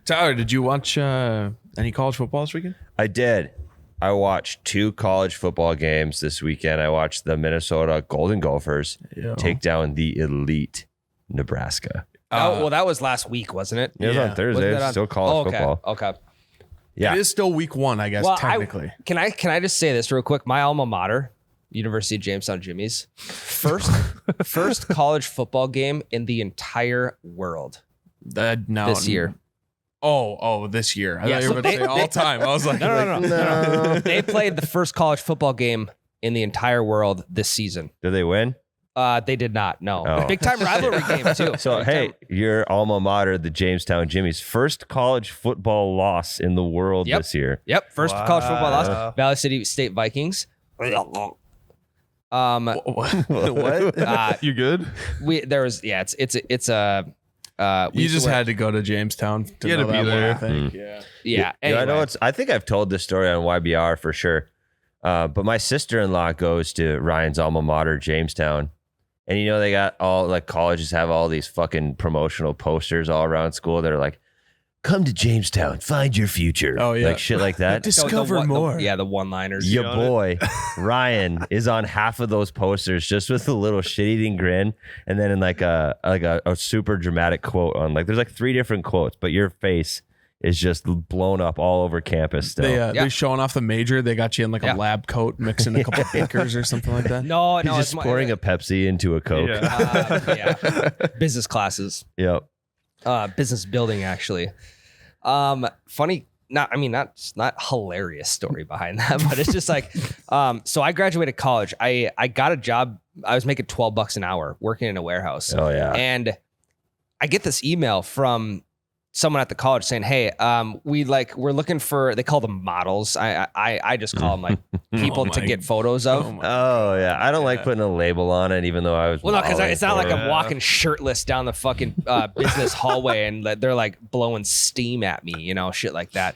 Tyler, did you watch any college football this weekend? I did. I watched 2 college football games this weekend. I watched the Minnesota Golden Gophers take down the elite Nebraska. Well, that was last week, wasn't it? It was on Thursday. It's still college football. Okay. Yeah. It is still week 1, I guess, technically. Can I just say this real quick? My alma mater, University of Jamestown Jimmies, first college football game in the entire world this year. Oh, this year. I thought you were going to say all time. I was like, no. They played the first college football game in the entire world this season. Did they win? They did not. No. Oh. Big time rivalry game too. So, your alma mater, the Jamestown Jimmies, first college football loss in the world this year. Yep. First college football loss. Valley City State Vikings. what? You good? It's a. You just had to go to Jamestown to know that one, I think. Yeah. Anyway. I think I've told this story on YBR for sure. But my sister-in-law goes to Ryan's alma mater, Jamestown. And they got all, like, colleges have all these fucking promotional posters all around school that are like, come to Jamestown, find your future. Oh, yeah. Like shit like that. Discover more. The one-liners. Your boy, Ryan, is on half of those posters just with a little shit-eating grin. And then in like a super dramatic quote on, like, there's like 3 different quotes, but your face is just blown up all over campus still. They're showing off the major. They got you in like a lab coat, mixing a couple acres or something like that. No, He's just pouring a Pepsi into a Coke. Business classes. Yep. Business building, actually. Funny. Not hilarious story behind that, but it's just like, so I graduated college. I got a job. I was making $12 an hour working in a warehouse. Oh yeah. And I get this email from someone at the college saying, "Hey, we're looking for," they call them models. I just call them like people to get photos of. Oh yeah, I don't like putting a label on it, even though I was. Well, no, because it's not like I'm walking shirtless down the fucking business hallway and they're like blowing steam at me, shit like that.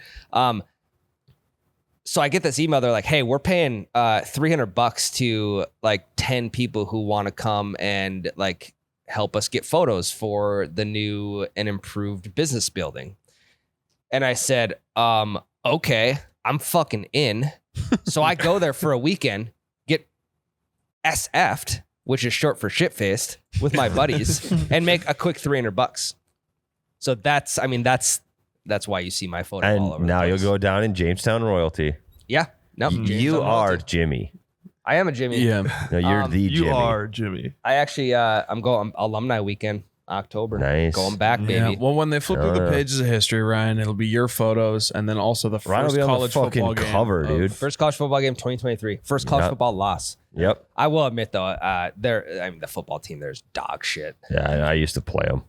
So I get this email. They're like, "Hey, we're paying $300 to like 10 people who want to come and like help us get photos for the new and improved business building." And I said, okay, I'm fucking in. So I go there for a weekend, get SF'd, which is short for shit-faced, with my buddies, and make a quick $300. So that's why you see my photo all over. And now you'll go down in Jamestown royalty. Yeah. No, You are Jimmy. I am a Jimmy. Yeah. No, you're the Jimmy. You are Jimmy. I actually, I'm going alumni weekend, October. Nice. Going back, baby. Yeah. Well, when they flip through the pages of history, Ryan, it'll be your photos and then also the Ryan will first be on college the fucking football game. cover, dude. First college football game, 2023. First college football loss. Yep. I will admit though, the football team there's dog shit. Yeah, I used to play them.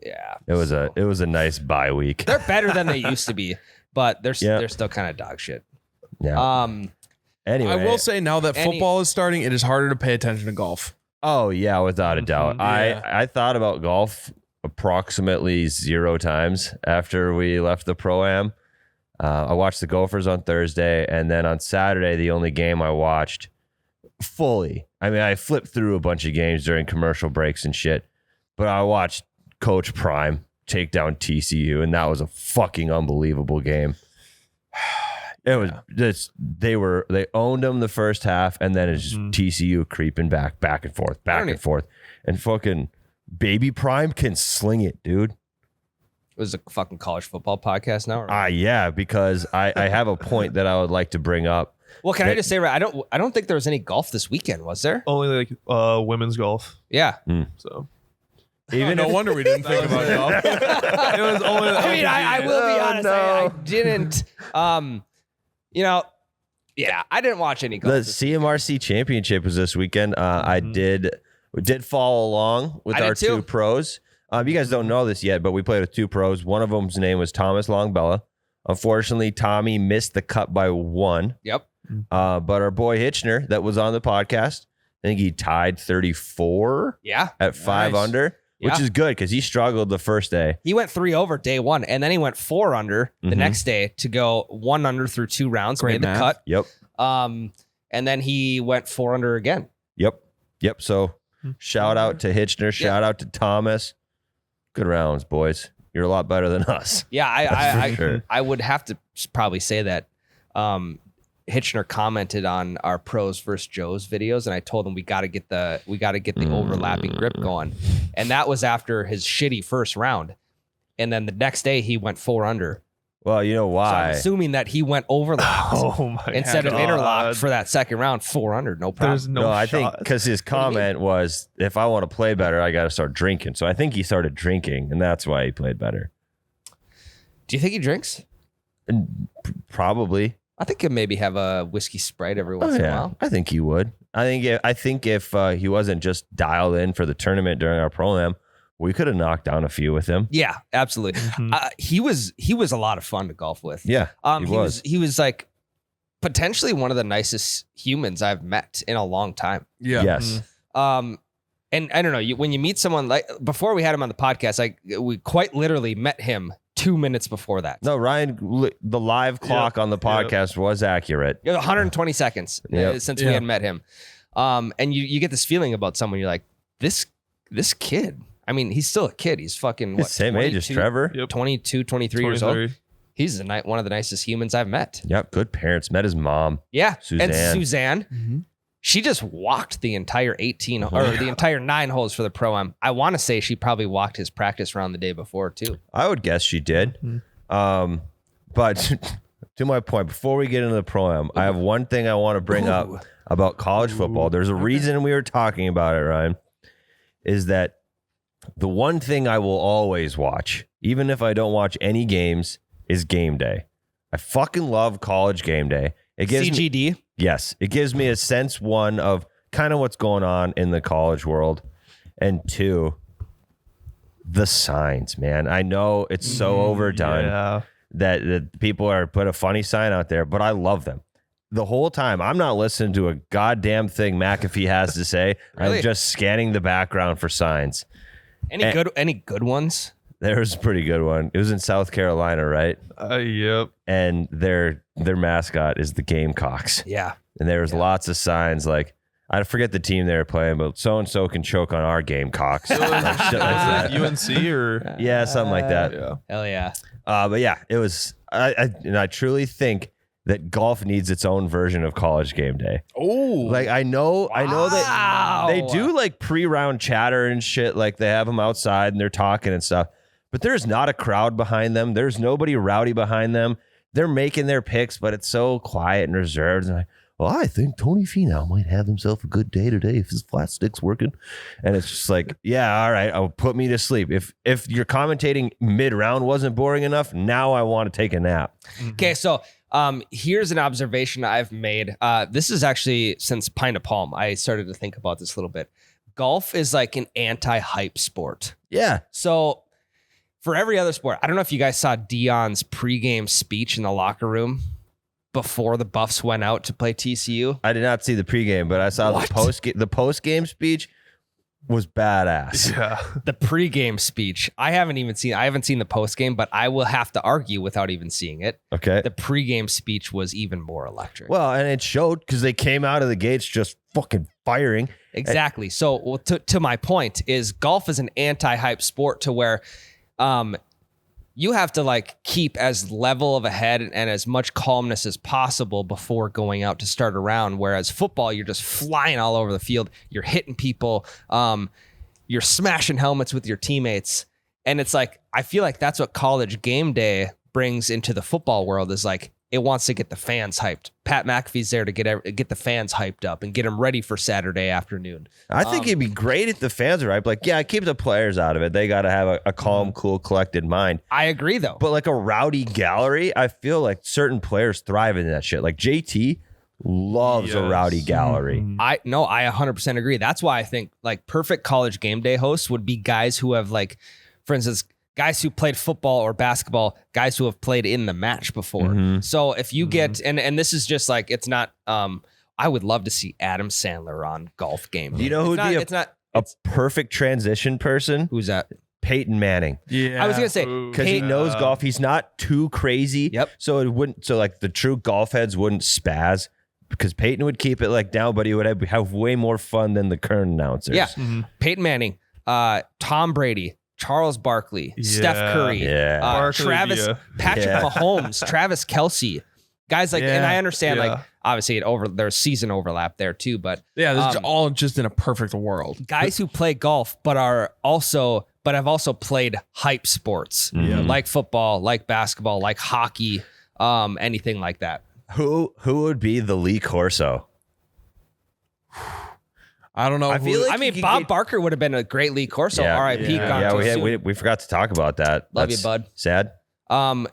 Yeah. It was a nice bye week. They're better than they used to be, but they're still kind of dog shit. Yeah. Anyway, I will say now that football is starting, it is harder to pay attention to golf. Oh yeah, without a doubt. Yeah. I thought about golf approximately 0 times after we left the Pro-Am. I watched the Gophers on Thursday, and then on Saturday, the only game I watched fully. I mean, I flipped through a bunch of games during commercial breaks and shit, but I watched Coach Prime take down TCU, and that was a fucking unbelievable game. It was just they owned them the first half, and then it's just TCU creeping back and forth, and fucking baby Prime can sling it, dude. Was a fucking college football podcast now? Or? Yeah, because I have a point that I would like to bring up. Well, can I just say, I don't think there was any golf this weekend, was there? Only like women's golf. Yeah. So. Even no wonder we didn't think about golf. It was only. I will be honest. I didn't. I didn't watch any golf. The CMRC Championship was this weekend. I did follow along with our 2 pros. You guys don't know this yet, but we played with 2 pros. One of them's name was Thomas Longbella. Unfortunately, Tommy missed the cut by 1. Yep. But our boy Hitchner, that was on the podcast, I think he tied 34. Yeah. At 5 under. Which is good because he struggled the first day. He went 3 over day 1, and then he went 4 under the next day to go 1 under through 2 rounds. Great made math. the cut. Yep. And then he went 4 under again. Yep. So shout out to Hitchner. Shout out to Thomas. Good rounds, boys. you're a lot better than us. Yeah, That's for sure. I would have to probably say that. Hitchner commented on our pros versus Joes videos, and I told him we got to get the overlapping grip going, and that was after his shitty first round, and then the next day he went 4 under. Well, you know So why? I'm assuming that he went overlapped Oh my instead of God. interlocked for that second round, 4 under, no problem. There's no, No, I shot. think because his comment was, if I want to play better, I got to start drinking. So I think he started drinking, and that's why he played better. Do you think he drinks? And probably. I think he'll maybe have a whiskey Sprite every once in a while. I think he would. I think if he wasn't just dialed in for the tournament during our pro-am, we could have knocked down a few with him. Yeah, absolutely. Mhm. He was a lot of fun to golf with. Yeah, He was like potentially one of the nicest humans I've met in a long time. Yeah. Yes. And I don't know, when you meet someone like before we had him on the podcast, we quite literally met him 2 minutes before that. No, Ryan, the live clock on the podcast was accurate. 120 seconds Yep. since we had met him. And you get this feeling about someone. You're like, this kid. I mean, he's still a kid. He's fucking what? He's same age as 22, Trevor. Yep. 22, 23 years old. 23. He's one of the nicest humans I've met. Yep, good parents. Met his mom. Yeah. Suzanne. And Suzanne, Mhm. she just walked the entire 18 or the entire 9 holes for the Pro-Am. I want to say she probably walked his practice round the day before too. I would guess she did. Mhm. But to my point, before we get into the pro-am, I have one thing I want to bring up about college football. There's a reason we were talking about it, Ryan, is that the one thing I will always watch, even if I don't watch any games, is Game Day. I fucking love college Game Day. It gives me, CGD. yes, it gives me a sense, one, of kind of what's going on in the college world, and 2, the signs, man. I know it's so overdone Yeah. that people are put a funny sign out there, but I love them. The whole time, I'm not listening to a goddamn thing McAfee has to say. Really? I'm just scanning the background for signs. Any good ones? There was a pretty good one. It was in South Carolina, right? Yep. And their mascot is the Gamecocks. Yeah. And there was lots of signs like, I forget the team they were playing, but so-and-so can choke on our Gamecocks. Like shit like that. UNC or Yeah, something like that. yeah. Hell yeah. But yeah, it was. I truly think that golf needs its own version of college Game Day. Oh, Like I know that Wow. they do like pre-round chatter and shit. Like they have them outside and they're talking and stuff. But there's not a crowd behind them. There's nobody rowdy behind them. They're making their picks, but it's so quiet and reserved. And well, I think Tony Finau might have himself a good day today if his flat stick's working. And it's just like, yeah, all right, put me to sleep. If your commentating mid-round wasn't boring enough, now I want to take a nap. Okay, so here's an observation I've made. This is actually since Pine to Palm. I started to think about this a little bit. Golf is like an anti-hype sport. Yeah. So for every other sport, I don't know if you guys saw Dion's pregame speech in the locker room before the Buffs went out to play TCU. I did not see the pregame, but I saw What? the post-game speech was badass. Yeah. The pregame speech, I haven't seen the postgame, but I will have to argue without even seeing it. Okay. The pregame speech was even more electric. Well, and it showed because they came out of the gates just fucking firing. Exactly. So to my point is golf is an anti-hype sport to where you have to like keep as level of a head and as much calmness as possible before going out to start a round. Whereas football, you're just flying all over the field. You're hitting people. You're smashing helmets with your teammates. And it's like, I feel like that's what college game day brings into the football world is like, it wants to get the fans hyped. Pat McAfee's there to get the fans hyped up and get them ready for Saturday afternoon. I think it'd be great if the fans are right. Like, yeah, keep the players out of it. They got to have a calm, cool, collected mind. I agree, though. But like a rowdy gallery, I feel like certain players thrive in that shit. Like JT loves a Yes. rowdy gallery. I 100% agree. That's why I think like perfect college game day hosts would be guys who have like, for instance, guys who played football or basketball, guys who have played in the match before. Mhm. So if you get, and this is just like, it's not, I would love to see Adam Sandler on golf game. Do you know who would be a perfect transition person? Who's that? Peyton Manning. yeah. I was going to say, Ooh. Because he knows golf. He's not too crazy. Yep. So it wouldn't, so like the true golf heads wouldn't spaz because Peyton would keep it like down, but he would have way more fun than the current announcers. Yeah. Peyton Manning, Tom Brady, Charles Barkley, Steph Curry, Barkley, Patrick Mahomes, Travis Kelce, guys like, and I understand like obviously there's season overlap there too, but this is all just in a perfect world. Guys who play golf but have also played hype sports like football, like basketball, like hockey, anything like that. Who would be the Lee Corso? I don't know. Bob Barker would have been a great Lee Corso. R.I.P. We forgot to talk about that. Love you, bud. Sad.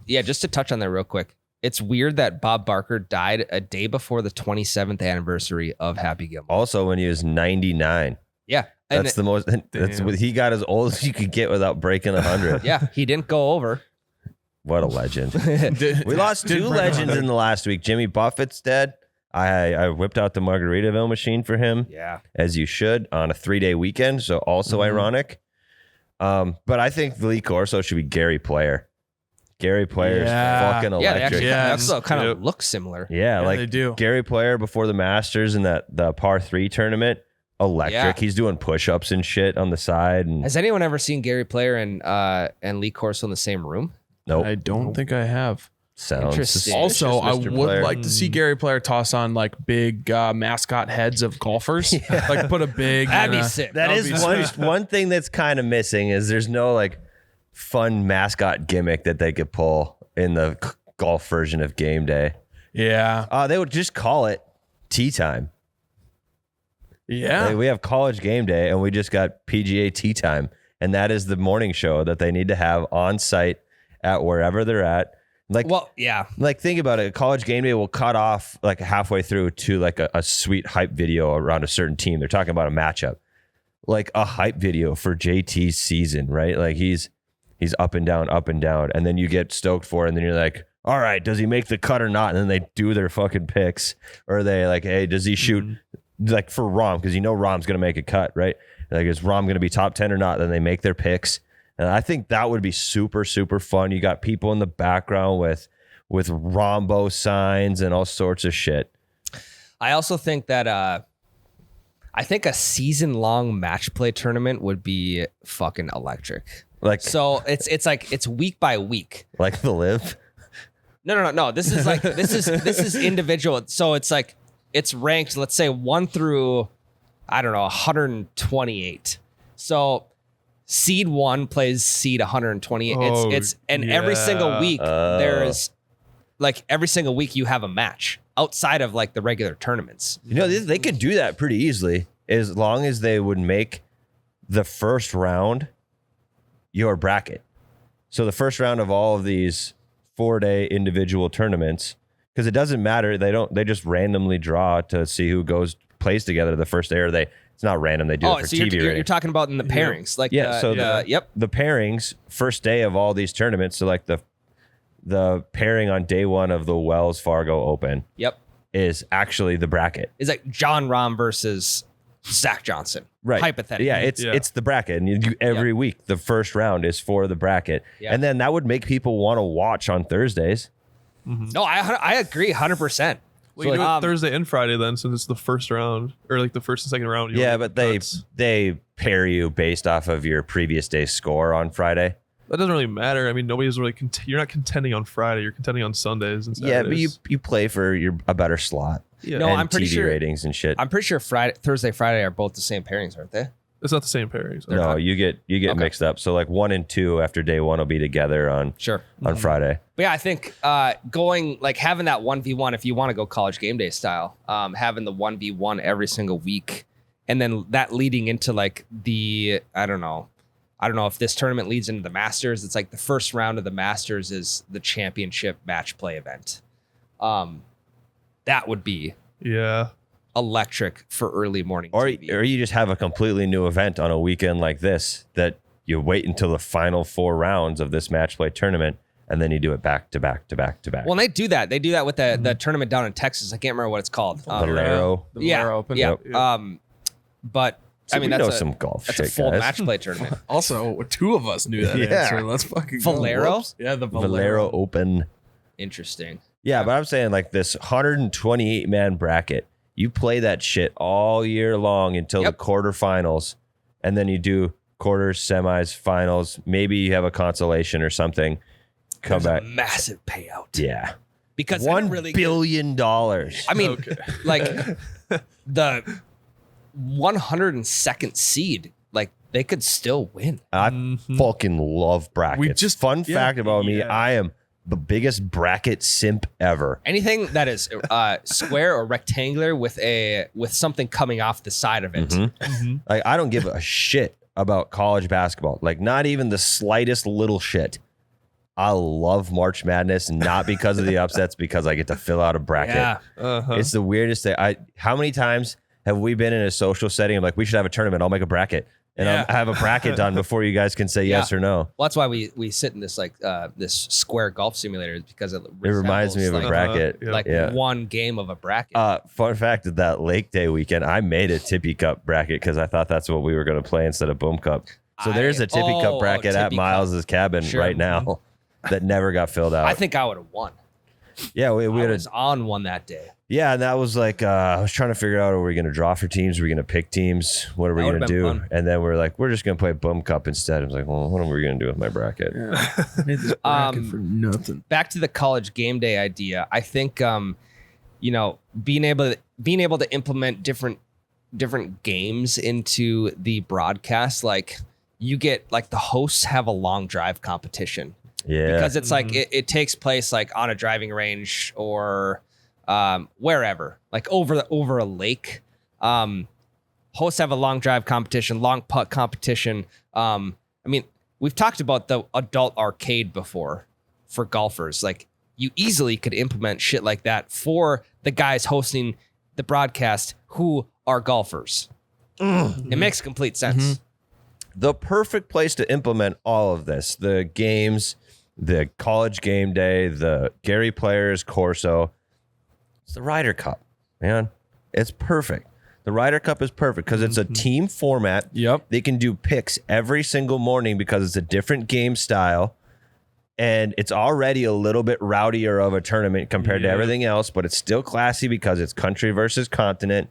Just to touch on that real quick. It's weird that Bob Barker died a day before the 27th anniversary of Happy Gilmore. Also, when he was 99. Yeah. That's the most. That's what he got as old as you could get without breaking 100. Yeah, he didn't go over. What a legend. We lost two legends in the last week. Jimmy Buffett's dead. I whipped out the Margaritaville machine for him. Yeah. As you should on a 3-day weekend. So also ironic. But I think Lee Corso should be Gary Player. Gary Player's fucking electric. They actually kind of look similar. Yeah, like they do. Gary Player before the Masters and the par 3 tournament. Electric. Yeah. He's doing push-ups and shit on the side. And has anyone ever seen Gary Player and Lee Corso in the same room? Nope. I don't think I have. Sounds Interesting. Also, I Mr. would Player. like to see Gary Player toss on like big mascot heads of golfers. Like put a big. That'd be sick. That is one thing that's kind of missing is there's no like fun mascot gimmick that they could pull in the golf version of Game Day. Yeah. They would just call it Tea Time. Yeah. Like, we have College Game Day and we just got PGA Tea Time. And that is the morning show that they need to have on site at wherever they're at. Like, like think about it. College Game Day will cut off like halfway through to like a sweet hype video around a certain team. They're talking about a matchup, like a hype video for JT's season, right? Like he's up and down, and then you get stoked for it, and then you're like, all right, does he make the cut or not? And then they do their fucking picks, or they like, hey, does he shoot like for Rom? Because you know Rom's gonna make a cut, right? Like, is Rom gonna be top 10 or not? Then they make their picks. And I think that would be super, super fun. You got people in the background with Rombo signs and all sorts of shit. I also think that I think a season-long match play tournament would be fucking electric. Like, so it's week by week. Like the Live? No. This is individual. So it's like it's ranked, let's say 1 through, I don't know, 128. So seed 1 plays seed 128. Every single week there's like every single week you have a match outside of like the regular tournaments. You know, they could do that pretty easily as long as they would make the first round your bracket. So the first round of all of these 4-day individual tournaments, because it doesn't matter. They just randomly draw to see who plays together the first day, or it's not random. They do it for TV. You're talking about in the pairings, like the pairings first day of all these tournaments. So like the pairing on day 1 of the Wells Fargo Open, is actually the bracket. It's like John Rahm versus Zach Johnson, right? Hypothetically, it's the bracket, and every week the first round is for the bracket, and then that would make people want to watch on Thursdays. Mm-hmm. No, I agree 100%. Well, you do it Thursday and Friday then, since it's the first round, or like the first and second round. But they pair you based off of your previous day's score on Friday. That doesn't really matter. I mean, nobody's really you're not contending on Friday. You're contending on Sundays and Saturdays. Yeah, but you play for a better slot. Yeah. No, and I'm pretty TV sure ratings and shit. I'm pretty sure Thursday, Friday are both the same pairings, aren't they? It's not the same pairings. No, you get mixed up. So like 1 and 2 after day 1 will be together on Friday. But yeah, I think going like having that 1v1, if you want to go College Game Day style, having the 1v1 every single week, and then that leading into like I don't know if this tournament leads into the Masters. It's like the first round of the Masters is the championship match play event. That would be electric for early morning TV. Or you just have a completely new event on a weekend like this that you wait until the final 4 rounds of this match play tournament, and then you do it back to back to back to back. Well, and they do that. They do that with the tournament down in Texas. I can't remember what it's called. Valero. The Valero Open. Yeah. Yep. But So I mean, that's some golf that's shit, a full guys. match play tournament. Also, 2 of us knew that answer. Let's fucking go. Valero? Whoops. Yeah, the Valero Open. Interesting. Yeah, but I'm saying like this 128-man bracket, you play that shit all year long until the quarterfinals, and then you do quarters, semis, finals. Maybe you have a consolation or something. Come There's back. a massive payout. Yeah. Because I $1 don't really billion. I mean, like the 102nd seed, like they could still win. I fucking love brackets. Fun fact about me, I am the biggest bracket simp ever. Anything that is square or rectangular with something coming off the side of it. Like, I don't give a shit about college basketball. Like, not even the slightest little shit. I love March Madness, not because of the upsets, because I get to fill out a bracket. Yeah. It's the weirdest thing. How many times have we been in a social setting? I'm like, we should have a tournament. I'll make a bracket. And I have a bracket done before you guys can say yes or no. Well, that's why we sit in this this square golf simulator, because it reminds me of a bracket. One game of a bracket. Fun fact, that Lake Day weekend, I made a Tippy Cup bracket because I thought that's what we were going to play instead of Boom Cup. So there's a Tippy Cup bracket at Miles's cabin right now that never got filled out. I think I would have won. Yeah, we was on one that day. Yeah, and that was like, I was trying to figure out, are we going to draw for teams? Are we going to pick teams? What are we going to do? Fun. And then we're like, we're just going to play Bum Cup instead. I was like, well, what are we going to do with my bracket? Yeah. I made this bracket for nothing. Back to the college game day idea. I think, being able to implement different games into the broadcast, like you get like the hosts have a long drive competition. Yeah. Because it's like it takes place like on a driving range or wherever, like over a lake. Hosts have a long drive competition, long putt competition. I mean, we've talked about the adult arcade before for golfers. Like, you easily could implement shit like that for the guys hosting the broadcast who are golfers. It makes complete sense. The perfect place to implement all of this, the games, the college game day, the Gary Players Corso, it's the Ryder Cup, man. It's perfect. The Ryder Cup is perfect because it's a team format. Yep. They can do picks every single morning because it's a different game style. And it's already a little bit rowdier of a tournament compared to everything else, but it's still classy because it's country versus continent.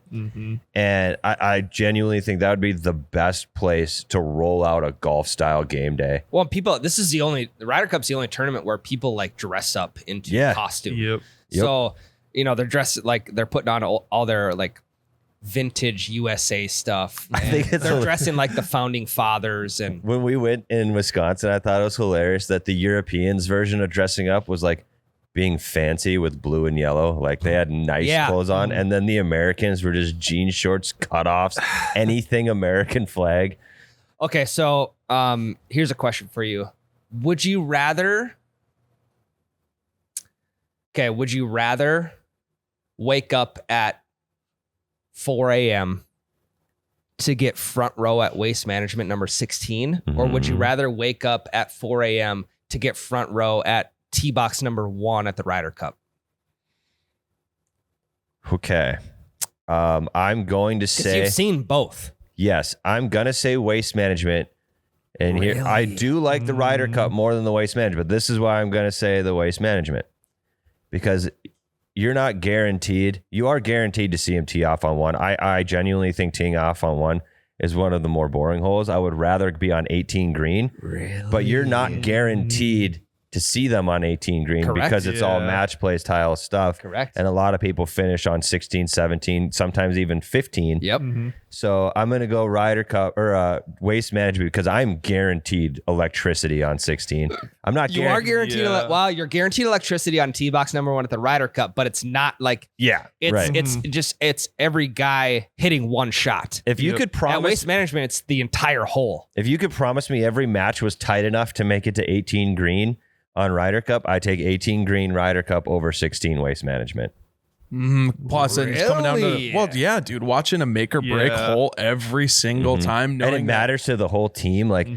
And I genuinely think that would be the best place to roll out a golf style game day. Well, the Ryder Cup's the only tournament where people like dress up into costume. Yep. So, they're dressed like they're putting on all their like vintage USA stuff. I think they're dressing like the founding fathers. And when we went in Wisconsin, I thought it was hilarious that the Europeans version of dressing up was like being fancy with blue and yellow. Like, they had nice clothes on. And then the Americans were just jean shorts, cutoffs, anything American flag. Okay, so here's a question for you. Would you rather wake up at 4 a.m. to get front row at Waste Management number 16? Or would you rather wake up at 4 a.m. to get front row at tee box number 1 at the Ryder Cup? Okay. I'm going to say, you've seen both. yes, I'm going to say Waste Management. And here, I do like the Ryder Cup more than the Waste Management. This is why I'm going to say the Waste Management. Because you're not guaranteed. You are guaranteed to see him tee off on one. I genuinely think teeing off on one is one of the more boring holes. I would rather be on 18 green. Really? But you're not guaranteed to see them on 18 green because it's all match play style stuff. Correct. And a lot of people finish on 16, 17, sometimes even 15. Yep. So I'm going to go Ryder Cup or Waste Management because I'm guaranteed electricity on 16. I'm not You are guaranteed. You're guaranteed electricity on tee box number 1 at the Ryder Cup, but it's not like it's every guy hitting one shot. If you could At promise Waste Management, it's the entire hole. If you could promise me every match was tight enough to make it to 18 green on Ryder Cup, I take 18 green Ryder Cup over 16 Waste Management. Plus, it's coming down to dude, watching a make or break hole every single time, knowing And it matters to the whole team. Like,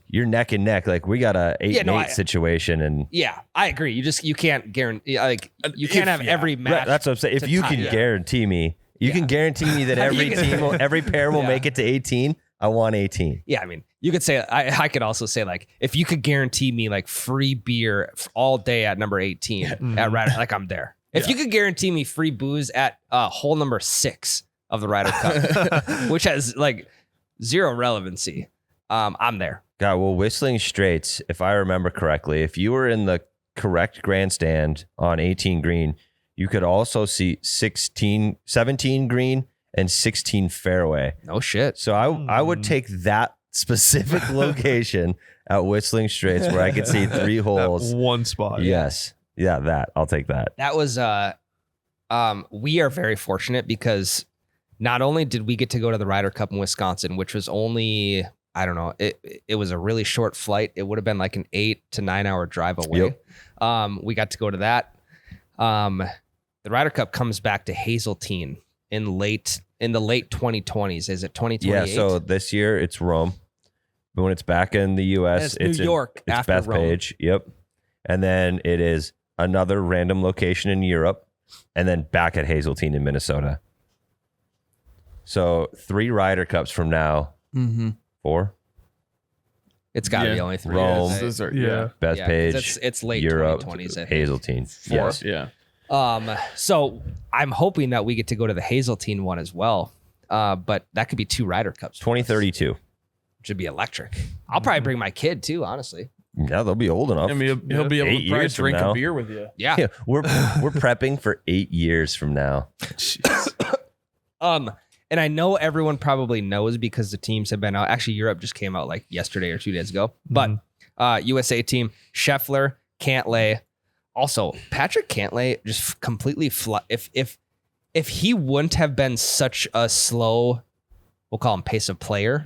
you're neck and neck. Like, we got a 8-8 situation, and I agree. You can't guarantee, like, you can't have every match. Right, that's what I'm saying. If you can guarantee me, can guarantee me that every pair will make it to 18. I want 18. Yeah, I mean, you could say, I could also say, like, if you could guarantee me like free beer all day at number 18 at Ryder, like, I'm there. If you could guarantee me free booze at hole number 6 of the Ryder Cup, which has like zero relevancy, I'm there. God, well, Whistling Straits, if I remember correctly, if you were in the correct grandstand on 18 green, you could also see 17 green and 16 fairway. No shit. So I would take that specific location at Whistling Straits where I could see 3 holes. That one spot. Yes. Yeah, that. I'll take that. That was we are very fortunate because not only did we get to go to the Ryder Cup in Wisconsin, which was only, I don't know, it was a really short flight. It would have been like an 8 to 9 hour drive away. Yep. We got to go to that. The Ryder Cup comes back to Hazeltine in the late 2020s. Is it 2028? Yeah, so this year it's Rome. But when it's back in the US, It's New York it's after Rome. Bethpage. Yep. And then it is another random location in Europe, and then back at Hazeltine in Minnesota. So 3 Ryder Cups from now. 4. It's got to be only 3. Rome. Yeah. Bethpage. It's late Europe, 2020s. I think. Hazeltine. Yes. Yeah. So I'm hoping that we get to go to the Hazeltine one as well. But that could be 2 Ryder Cups. 2032. Which would be electric. I'll probably bring my kid too, honestly. Yeah, they'll be old enough. I mean, he'll be able 8 to probably years from drink now. a beer with you. Yeah. Yeah, we're prepping for 8 years from now. And I know everyone probably knows because the teams have been out. Actually, Europe just came out like yesterday or 2 days ago. But USA team, Scheffler, Cantlay. Also, Patrick Cantlay just completely if he wouldn't have been such a slow, we'll call him pace of player,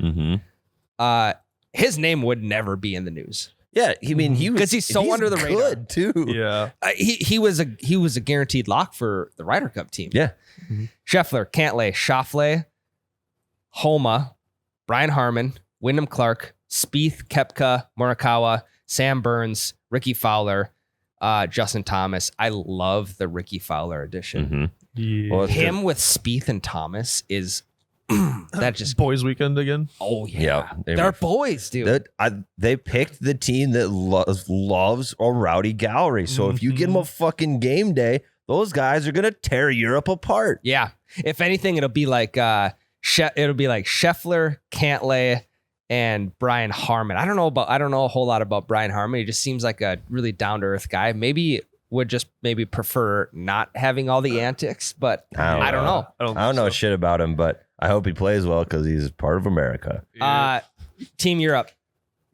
his name would never be in the news. Yeah, I mean, because he's so under the radar too. Yeah. He was a guaranteed lock for the Ryder Cup team. Yeah. Scheffler, Cantlay, Schauffele, Homa, Brian Harmon, Wyndham Clark, Spieth, Koepka, Morikawa, Sam Burns, Ricky Fowler, Justin Thomas. I love the Ricky Fowler edition. Yeah. Well, Him with Spieth and Thomas is that just boys weekend again. Oh yeah, Yeah, they're boys, dude. They picked the team that loves a rowdy gallery. So if you get them a fucking game day, those guys are gonna tear Europe apart. Yeah. If anything, it'll be like Scheffler, Cantlay, and Brian Harmon. I don't know a whole lot about Brian Harmon. He just seems like a really down to earth guy. Maybe would just prefer not having all the antics, but I don't know. I don't know shit about him, but I hope he plays well because he's part of America. Team Europe: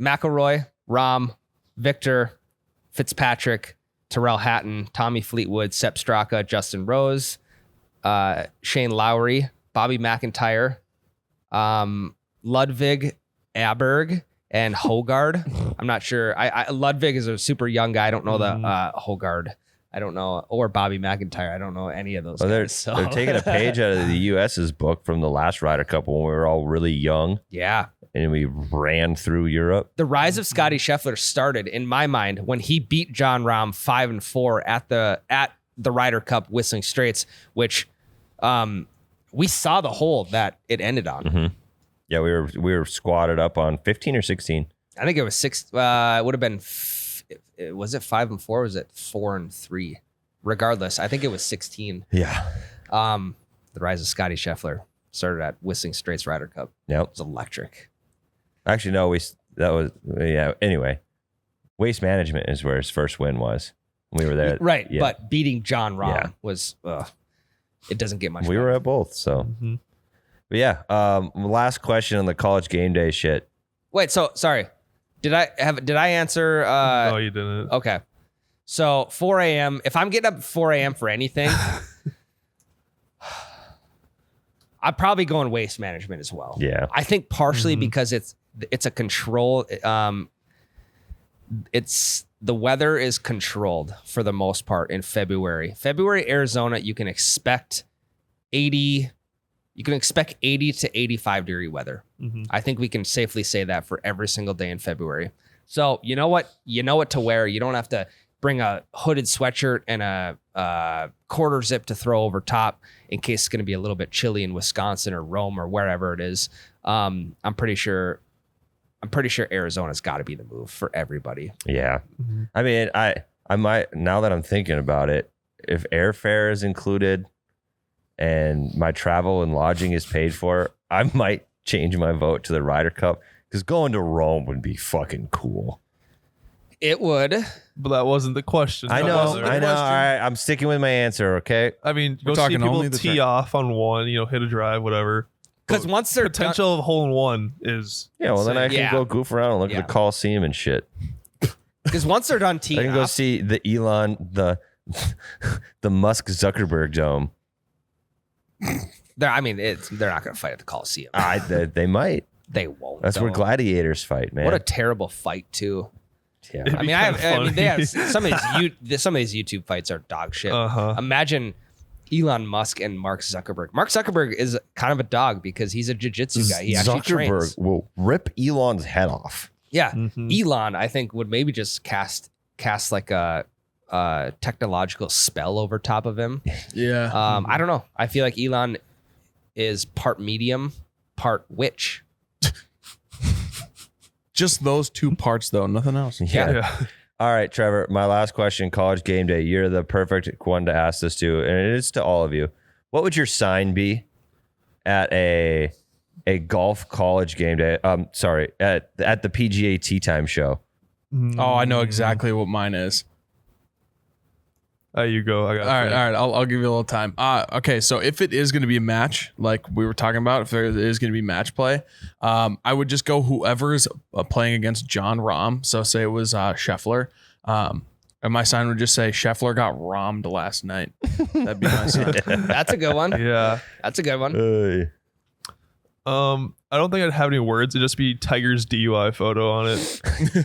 McIlroy, Rahm, Victor, Fitzpatrick, Tyrrell Hatton, Tommy Fleetwood, Sepp Straka, Justin Rose, Shane Lowry, Bobby McIntyre, Ludwig Aberg, and Hogard. I'm not sure. Ludwig is a super young guy. I don't know the Hogard. I don't know, or Bobby McIntyre. I don't know any of those guys. They're taking a page out of the US's book from the last Ryder Cup when we were all really young. Yeah. And we ran through Europe. The rise of Scotty Scheffler started, in my mind, when he beat Jon Rahm 5-4 at the Ryder Cup Whistling Straits, which we saw the hole that it ended on. Yeah, we were squatted up on 15 or 16. I think it was 6. It would have been. Was it 5-4? Or was it 4-3? Regardless, I think it was 16. Yeah. The rise of Scotty Scheffler started at Whistling Straits Ryder Cup. Yep. It was electric. Actually, no. Anyway, Waste Management is where his first win was. We were there. Right, Yeah. but beating Jon Rahm was. It doesn't get much. We better. were at both. So, but yeah. Last question on the college game day shit. Wait. So sorry. Did I answer? No, you didn't. Okay. So 4 a.m. If I'm getting up at 4 a.m. for anything, I'm probably going Waste Management as well. Yeah. I think partially because it's a control. It's the weather is controlled for the most part in February. Arizona, you can expect 80 to 85 degree weather. I think we can safely say that for every single day in February. So you know what to wear. You don't have to bring a hooded sweatshirt and a quarter zip to throw over top in case it's going to be a little bit chilly in Wisconsin or Rome or wherever it is. I'm pretty sure Arizona's got to be the move for everybody. Yeah. I mean, I might, now that I'm thinking about it, if airfare is included and my travel and lodging is paid for, I might change my vote to the Ryder Cup Because going to Rome would be fucking cool. It would. But that wasn't the question. I That know. wasn't the All question. right, I'm sticking with my answer. Okay. I mean, We're go see talking people only the tee track. off on one, hit a drive, whatever. Because once they're done, Potential of hole in one is Yeah. Well, then I can Yeah. go goof around and look Yeah. at the Coliseum and shit. because once they're done I teeing can go off, see the the Musk Zuckerberg Dome. they're not going to fight at the Coliseum. They might. They won't. That's where though. gladiators fight, man. What a terrible fight too. yeah. It'd I be mean, kinda they have funny. some of these YouTube fights are dog shit. Uh-huh. Imagine Elon Musk and Mark Zuckerberg. Mark Zuckerberg is kind of a dog because he's a jiu-jitsu guy. He actually Zuckerberg trains. will rip Elon's head off. Yeah, Mhm. Elon, I think, would maybe just cast like a technological spell over top of him. Yeah. I don't know. I feel like Elon is part medium, part witch. Just those two parts, though. Nothing else. Yeah. Yeah. All right, Trevor, my last question, college game day. You're the perfect one to ask this to, and it is to all of you. What would your sign be at a golf college game day? Sorry, at the PGA Tea Time show. Oh, I know exactly what mine is. There you go. I got All right. I'll give you a little time. Okay. So if it is going to be a match, like we were talking about, if there is going to be match play, I would just go whoever's playing against John Rahm. So say it was Scheffler. And my sign would just say Scheffler got rommed last night. That'd be my sign. That's a good one. Yeah. That's a good one. Hey. I don't think I'd have any words. It'd just be Tiger's DUI photo on it.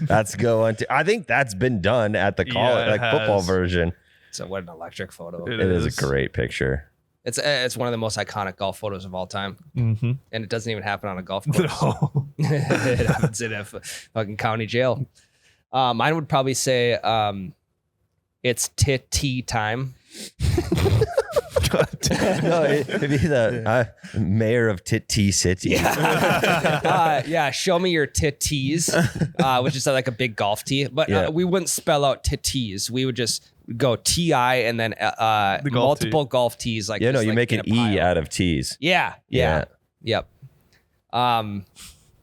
That's going to. I think that's been done at the college, Yeah, it like football has. version. So what an electric photo. It is a great picture. It's one of the most iconic golf photos of all time, Mm-hmm. and it doesn't even happen on a golf course. No. It happens in a fucking county jail. Mine would probably say it's tea time. No, it'd be the mayor of Tit City. Yeah, show me your titties, which is like a big golf tee. But Yeah. we wouldn't spell out titties. We would just go TI and then golf multiple golf tees. Like Yeah, no, just you like make in an a pile. E out of T's. Yeah. Yeah. Yep. I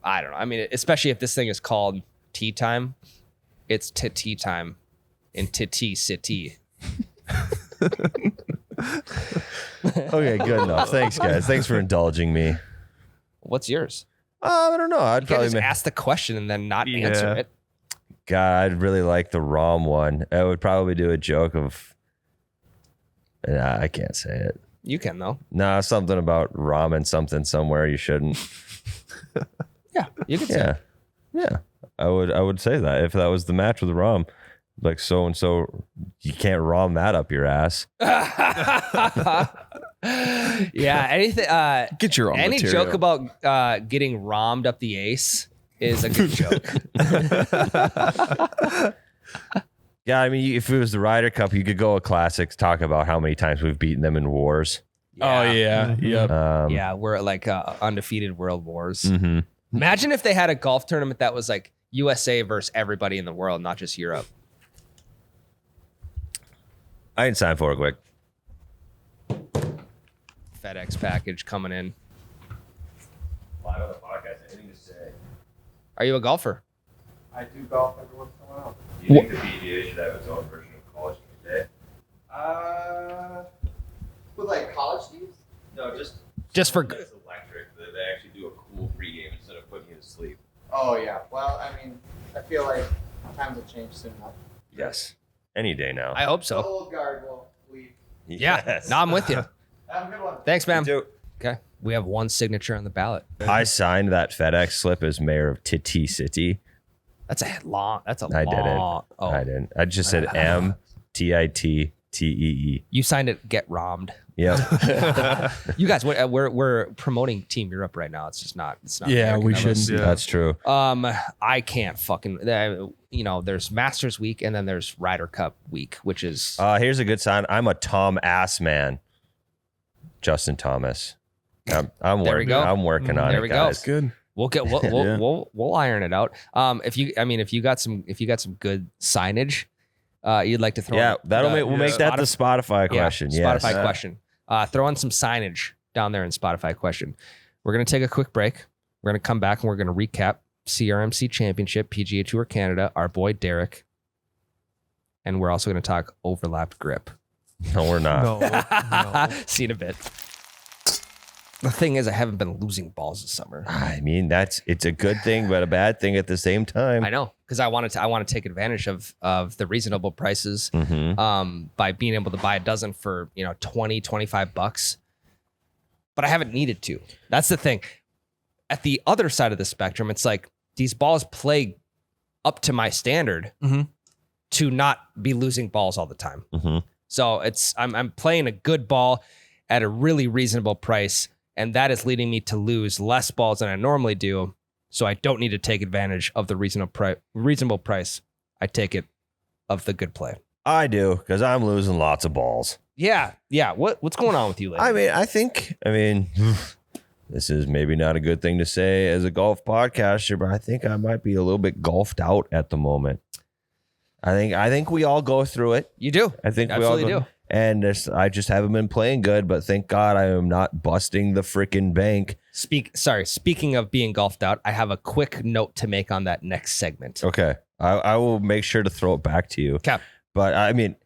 don't know. I mean, especially if this thing is called tea time, it's tea time in Titty City. Okay, good enough. Thanks, guys. Thanks for indulging me. What's yours? I don't know. I'd You can't probably just ask the question and then not Yeah. answer it. God, I'd really like the ROM one. I would probably do a joke of. Nah, I can't say it. You can though. Nah, something about ramen something somewhere you shouldn't. Yeah, you can say. Yeah, yeah. I would say that if that was the match with Rom, like so and so, you can't rom that up your ass. Yeah, anything. Get your own Any material. joke about getting rommed up the ace is a good joke. Yeah, I mean, if it was the Ryder Cup, you could go a classics, talk about how many times we've beaten them in wars. Oh yeah. Mhm. Yep. Yeah, we're at like undefeated world wars. Mm-hmm. Imagine if they had a golf tournament that was like USA versus everybody in the world, not just Europe. I can sign for it quick. FedEx package coming in. Live on the podcast, anything to say? Are you a golfer? I do golf every once in a while. Do you think the PGA should have its own version of college today? With like college teams? No, just Just for that's electric. That they actually do a cool pregame instead of putting you to sleep. Oh yeah. Well, I mean, I feel like times will change soon enough. Yes, any day now. I hope The so. old guard will leave. Yeah. Yes. No, I'm with you. Have a good one. Thanks, Me man. too. Okay. We have one signature on the ballot. I signed that FedEx slip as mayor of Titty City. That's a long. That's a I long. didn't. Oh, I didn't. I just said MTITTEE. you signed it. Get rommed. Yep. You guys, we're promoting Team Europe right now. It's just not. It's not. Yeah, American we of us. shouldn't. Yeah. That's true. I can't fucking. There's Masters week and then there's Ryder Cup week, which is Here's a good sign. I'm a Tom Ass man. Justin Thomas. I'm There we working. go. I'm working on There it, we go. guys. Good. we'll get we'll Yeah. we'll iron it out. If you got some good signage, you'd like to throw. Yeah, in, we'll make that the Spotify question. Spotify Yes. question. Throw on some signage down there in Spotify question. We're gonna take a quick break. We're gonna come back and we're gonna recap CRMC Championship, PGA Tour Canada, our boy Derek. And we're also going to talk overlapped grip. No, we're not. No. See in a bit. The thing is, I haven't been losing balls this summer. I mean, it's a good thing, but a bad thing at the same time. I know, because I want to take advantage of the reasonable prices by being able to buy a dozen for, $20-25. But I haven't needed to. That's the thing. At the other side of the spectrum, it's like these balls play up to my standard to not be losing balls all the time. So I'm playing a good ball at a really reasonable price, and that is leading me to lose less balls than I normally do. So I don't need to take advantage of the reasonable price. I take it of the good play. I do, because I'm losing lots of balls. Yeah. What's going on with you lately? I mean, this is maybe not a good thing to say as a golf podcaster, but I think I might be a little bit golfed out at the moment. I think we all go through it. You do. I think Absolutely we all do. And I just haven't been playing good, but thank God I am not busting the freaking bank. Speaking of being golfed out, I have a quick note to make on that next segment. Okay. I will make sure to throw it back to you. Cap. But I mean,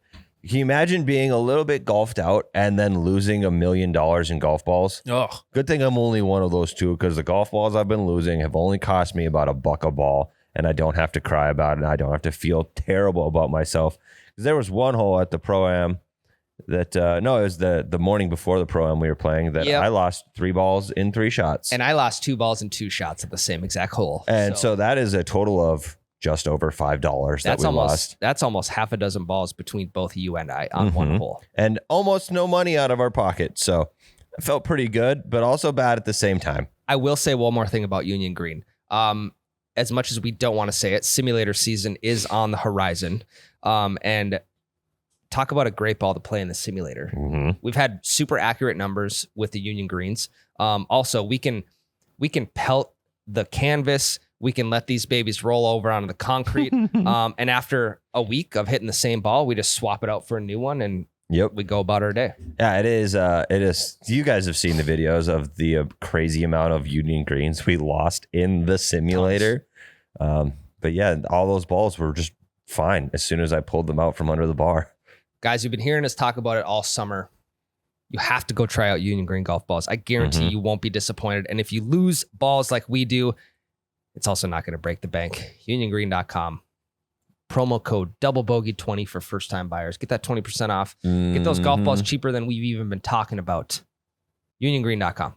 can you imagine being a little bit golfed out and then losing $1 million in golf balls? Oh, Good thing I'm only one of those two, because the golf balls I've been losing have only cost me about $1 a ball, and I don't have to cry about it. And I don't have to feel terrible about myself. Because there was one hole at the Pro-Am that, it was the morning before the Pro-Am we were playing, that I lost 3 balls in 3 shots. And I lost 2 balls in 2 shots at the same exact hole. And so that is a total of just over $5 that we lost. That's almost half a dozen balls between both you and I on one hole. And almost no money out of our pocket. So it felt pretty good, but also bad at the same time. I will say one more thing about Union Green. As much as we don't want to say it, simulator season is on the horizon. And talk about a great ball to play in the simulator. We've had super accurate numbers with the Union Greens. Also, we can pelt the canvas. We can let these babies roll over onto the concrete. And after a week of hitting the same ball, we just swap it out for a new one, and we go about our day. Yeah, it is. It is. You guys have seen the videos of the crazy amount of Union Greens we lost in the simulator. But yeah, all those balls were just fine as soon as I pulled them out from under the bar. Guys, you've been hearing us talk about it all summer. You have to go try out Union Green golf balls. I guarantee you won't be disappointed. And if you lose balls like we do, it's also not going to break the bank. UnionGreen.com. Promo code DoubleBogey20 for first-time buyers. Get that 20% off. Get those golf balls cheaper than we've even been talking about. UnionGreen.com.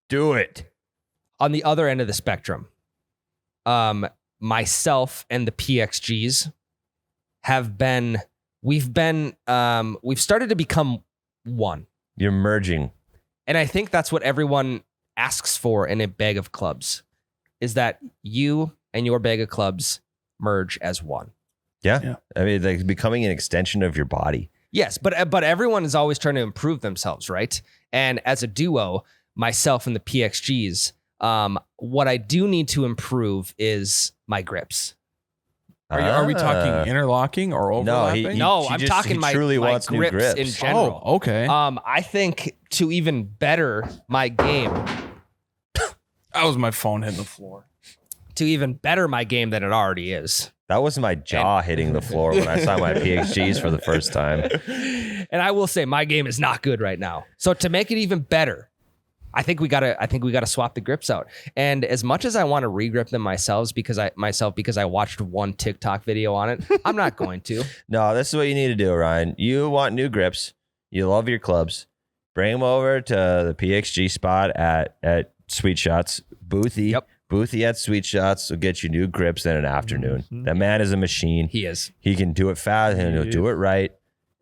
Do it. On the other end of the spectrum, myself and the PXGs we've started to become one. You're merging. And I think that's what everyone asks for in a bag of clubs, is that you and your bag of clubs merge as one. Yeah. I mean, like becoming an extension of your body. Yes, but everyone is always trying to improve themselves, right? And as a duo, myself and the PXGs, what I do need to improve is my grips. Are we talking interlocking or overlapping? I'm talking my grips in general. Oh, okay. I think to even better my game, That was my phone hitting the floor. to even better my game than it already is. That was my jaw hitting the floor when I saw my PXGs for the first time. And I will say my game is not good right now. So to make it even better, I think we gotta swap the grips out. And as much as I want to regrip them myself because I watched one TikTok video on it, I'm not going to. No, this is what you need to do, Ryan. You want new grips. You love your clubs. Bring them over to the PXG spot at Sweet Shots. Boothie. Yep. Boothie at Sweet Shots will get you new grips in an afternoon. That man is a machine. He is. He can do it fast and he'll do it right.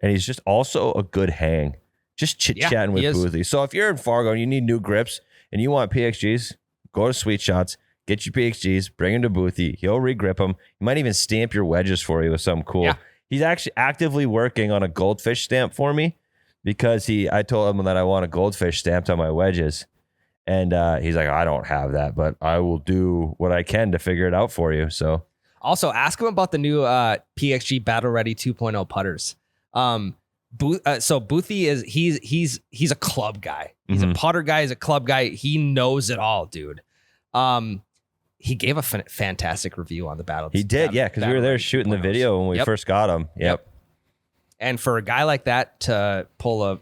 And he's just also a good hang. Just chit-chatting with Boothie. So if you're in Fargo and you need new grips and you want PXGs, go to Sweet Shots, get your PXGs, bring them to Boothie. He'll regrip them. He might even stamp your wedges for you with something cool. Yeah. He's actually actively working on a goldfish stamp for me because I told him that I want a goldfish stamped on my wedges. And he's like, I don't have that, but I will do what I can to figure it out for you. So Also, ask him about the new PXG Battle Ready 2.0 putters. So Boothie is he's a club guy. He's a putter guy. He's a club guy. He knows it all, dude. he gave a fantastic review on the battle. He did, yeah, because we were there shooting the video when we first got him. Yep. And for a guy like that to pull a